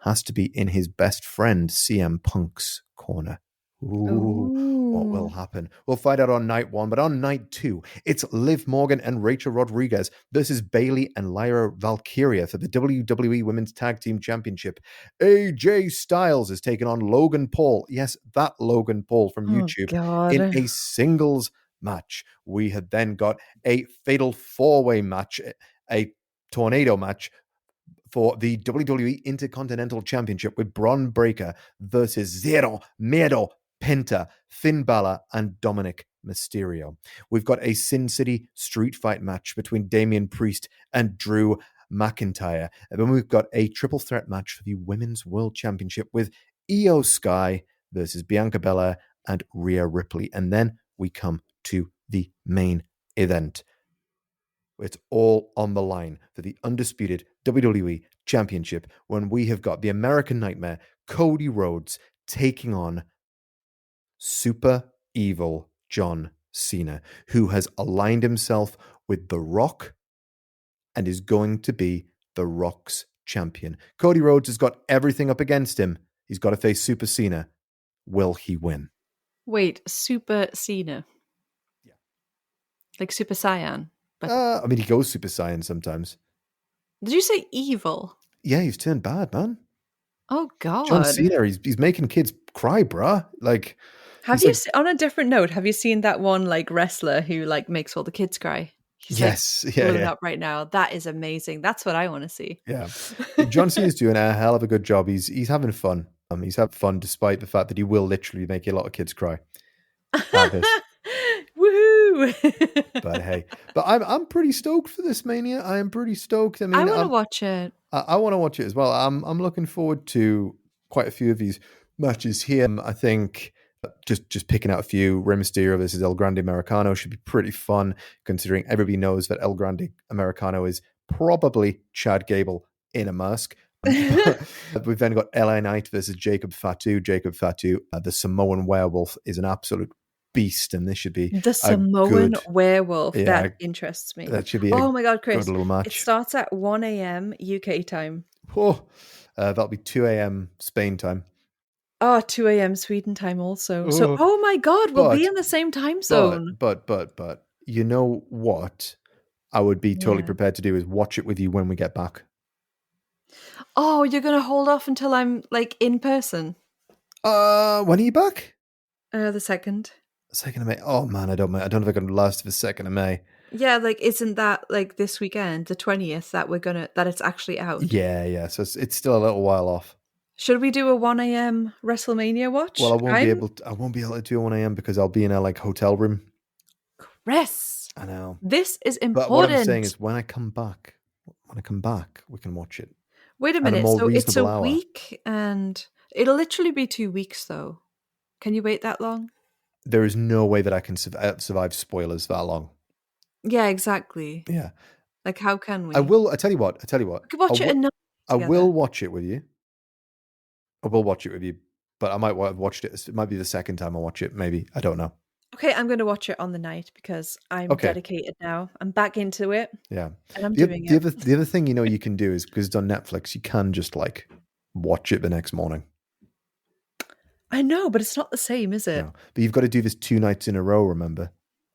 [SPEAKER 1] has to be in his best friend CM Punk's corner. Ooh, what will
[SPEAKER 2] Oh.
[SPEAKER 1] happen? We'll find out on night one, but on night two, it's Liv Morgan and Rachel Rodriguez versus Bayley and Lyra Valkyria for the WWE Women's Tag Team Championship. AJ Styles is taking on Logan Paul. Yes, that Logan Paul from
[SPEAKER 2] Oh,
[SPEAKER 1] YouTube in
[SPEAKER 2] God.
[SPEAKER 1] a singles match. We had then got a fatal four-way match, a tornado match for the WWE Intercontinental Championship with Bron Breakker versus Zero Miedo Penta, Finn Balor, and Dominic Mysterio. We've got a Sin City street fight match between Damian Priest and Drew McIntyre. And then we've got a triple threat match for the Women's World Championship with Io Sky versus Bianca Belair and Rhea Ripley. And then we come to the main event. It's all on the line for the undisputed WWE Championship when we have got the American Nightmare, Cody Rhodes, taking on super evil John Cena, who has aligned himself with The Rock and is going to be The Rock's champion. Cody Rhodes has got everything up against him. He's got to face Super Cena. Will he win?
[SPEAKER 2] Wait, Super Cena.
[SPEAKER 1] Yeah.
[SPEAKER 2] Like Super Saiyan. But
[SPEAKER 1] I mean, he goes Super Saiyan sometimes.
[SPEAKER 2] did you say evil?
[SPEAKER 1] Yeah, he's turned bad, man.
[SPEAKER 2] Oh,
[SPEAKER 1] John
[SPEAKER 2] God.
[SPEAKER 1] Cena, he's making kids cry, bruh. Like,
[SPEAKER 2] Have
[SPEAKER 1] he's
[SPEAKER 2] you,
[SPEAKER 1] like,
[SPEAKER 2] on a different note, have you seen that one like wrestler who like makes all the kids cry? He's like
[SPEAKER 1] yes,
[SPEAKER 2] blowing
[SPEAKER 1] yeah,
[SPEAKER 2] up right now. That is amazing. That's what I want to see.
[SPEAKER 1] yeah. John Cena's doing a hell of a good job. He's having fun. He's having fun despite the fact that he will literally make a lot of kids cry. This.
[SPEAKER 2] Woohoo!
[SPEAKER 1] But hey, I'm pretty stoked for this Mania. I am pretty stoked. I
[SPEAKER 2] I
[SPEAKER 1] mean,
[SPEAKER 2] want to watch it.
[SPEAKER 1] I want to watch it as well. I'm looking forward to quite a few of these matches here. I think just picking out a few, Rey Mysterio versus El Grande Americano should be pretty fun, considering everybody knows that El Grande Americano is probably Chad Gable in a mask. We've then got LA Knight versus Jacob Fatu. Jacob Fatu, the Samoan werewolf, is an absolute beast, and this should be
[SPEAKER 2] The
[SPEAKER 1] a
[SPEAKER 2] Samoan
[SPEAKER 1] good,
[SPEAKER 2] werewolf.
[SPEAKER 1] yeah,
[SPEAKER 2] That interests me.
[SPEAKER 1] that should be a
[SPEAKER 2] Oh my God,
[SPEAKER 1] good
[SPEAKER 2] Chris.
[SPEAKER 1] little
[SPEAKER 2] It
[SPEAKER 1] match.
[SPEAKER 2] starts at 1 a.m. UK time.
[SPEAKER 1] Oh, that'll be 2 a.m. Spain time.
[SPEAKER 2] Oh, 2 a.m. Sweden time also. So,
[SPEAKER 1] Oh,
[SPEAKER 2] oh my God, we'll be
[SPEAKER 1] but
[SPEAKER 2] in the same time
[SPEAKER 1] but
[SPEAKER 2] zone.
[SPEAKER 1] but you know what? I would be totally
[SPEAKER 2] Yeah.
[SPEAKER 1] prepared to do is watch it with you when we get back.
[SPEAKER 2] Oh, you're going to hold off until I'm like in person?
[SPEAKER 1] When are you back?
[SPEAKER 2] The second.
[SPEAKER 1] 2nd of May. Oh man, I don't know if I can last to the 2nd of May.
[SPEAKER 2] Yeah, like isn't that like this weekend, the 20th, that it's actually out?
[SPEAKER 1] Yeah. So it's still a little while off.
[SPEAKER 2] Should we do a 1 a.m. WrestleMania watch?
[SPEAKER 1] Well, I won't be able to do 1 a.m. because I'll be in a like hotel room.
[SPEAKER 2] Chris,
[SPEAKER 1] I know.
[SPEAKER 2] this is
[SPEAKER 1] But what I'm saying
[SPEAKER 2] important.
[SPEAKER 1] is when I come back, we can watch it
[SPEAKER 2] Wait a
[SPEAKER 1] at a
[SPEAKER 2] minute.
[SPEAKER 1] more
[SPEAKER 2] So it's a
[SPEAKER 1] reasonable hour.
[SPEAKER 2] week and it'll literally be 2 weeks though. Can you wait that long?
[SPEAKER 1] There is no way that I can survive spoilers that long.
[SPEAKER 2] Yeah, exactly.
[SPEAKER 1] Yeah.
[SPEAKER 2] Like, how can
[SPEAKER 1] I
[SPEAKER 2] we?
[SPEAKER 1] will. I tell you what. I tell you what.
[SPEAKER 2] We could watch it at night
[SPEAKER 1] I will
[SPEAKER 2] together.
[SPEAKER 1] watch it with you. I will watch it with you, but I might have watched it. It might be the second time I watch it. Maybe I don't know.
[SPEAKER 2] Okay, I'm gonna watch it on the night because I'm
[SPEAKER 1] Okay.
[SPEAKER 2] dedicated now. I'm back into it,
[SPEAKER 1] Yeah.
[SPEAKER 2] and I'm
[SPEAKER 1] The oth-
[SPEAKER 2] doing
[SPEAKER 1] the
[SPEAKER 2] it.
[SPEAKER 1] other the other thing you can do is because it's on Netflix, you can just like watch it the next morning.
[SPEAKER 2] I know, but it's not the same, is it?
[SPEAKER 1] No, but you've got to do this 2 nights in a row. Remember,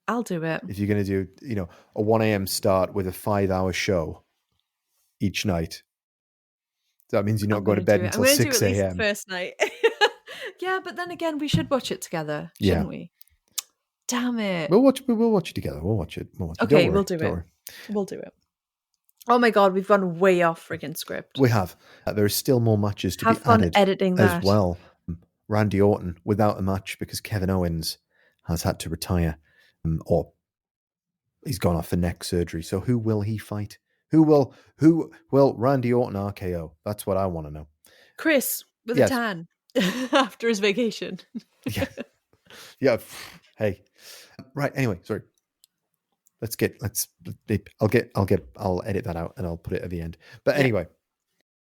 [SPEAKER 2] I'll do it.
[SPEAKER 1] if you're going to do a 1 a.m. start with a 5-hour show each night, that means you're not
[SPEAKER 2] I'm
[SPEAKER 1] going to
[SPEAKER 2] gonna
[SPEAKER 1] bed
[SPEAKER 2] do it. I'm
[SPEAKER 1] until
[SPEAKER 2] gonna do at
[SPEAKER 1] six
[SPEAKER 2] least the
[SPEAKER 1] a.m.
[SPEAKER 2] first night. Yeah, but then again, we should watch it together,
[SPEAKER 1] Yeah,
[SPEAKER 2] shouldn't we? Damn it.
[SPEAKER 1] we'll watch it together. We'll watch it. Don't
[SPEAKER 2] Okay,
[SPEAKER 1] worry.
[SPEAKER 2] we'll do
[SPEAKER 1] Don't
[SPEAKER 2] it.
[SPEAKER 1] worry.
[SPEAKER 2] We'll do it. Oh my god, we've gone way off friggin' script.
[SPEAKER 1] We have. There are still more matches to be
[SPEAKER 2] Have fun
[SPEAKER 1] added
[SPEAKER 2] editing
[SPEAKER 1] as
[SPEAKER 2] that.
[SPEAKER 1] well. Randy Orton without a match because Kevin Owens has had to retire, or he's gone off for neck surgery. So who will he fight? Who will Randy Orton RKO? That's what I want to know.
[SPEAKER 2] Chris with a
[SPEAKER 1] Yes.
[SPEAKER 2] tan after his vacation.
[SPEAKER 1] Yeah. Yeah. Hey. Right. Anyway, sorry. I'll edit that out and I'll put it at the end. But
[SPEAKER 2] Yeah.
[SPEAKER 1] anyway,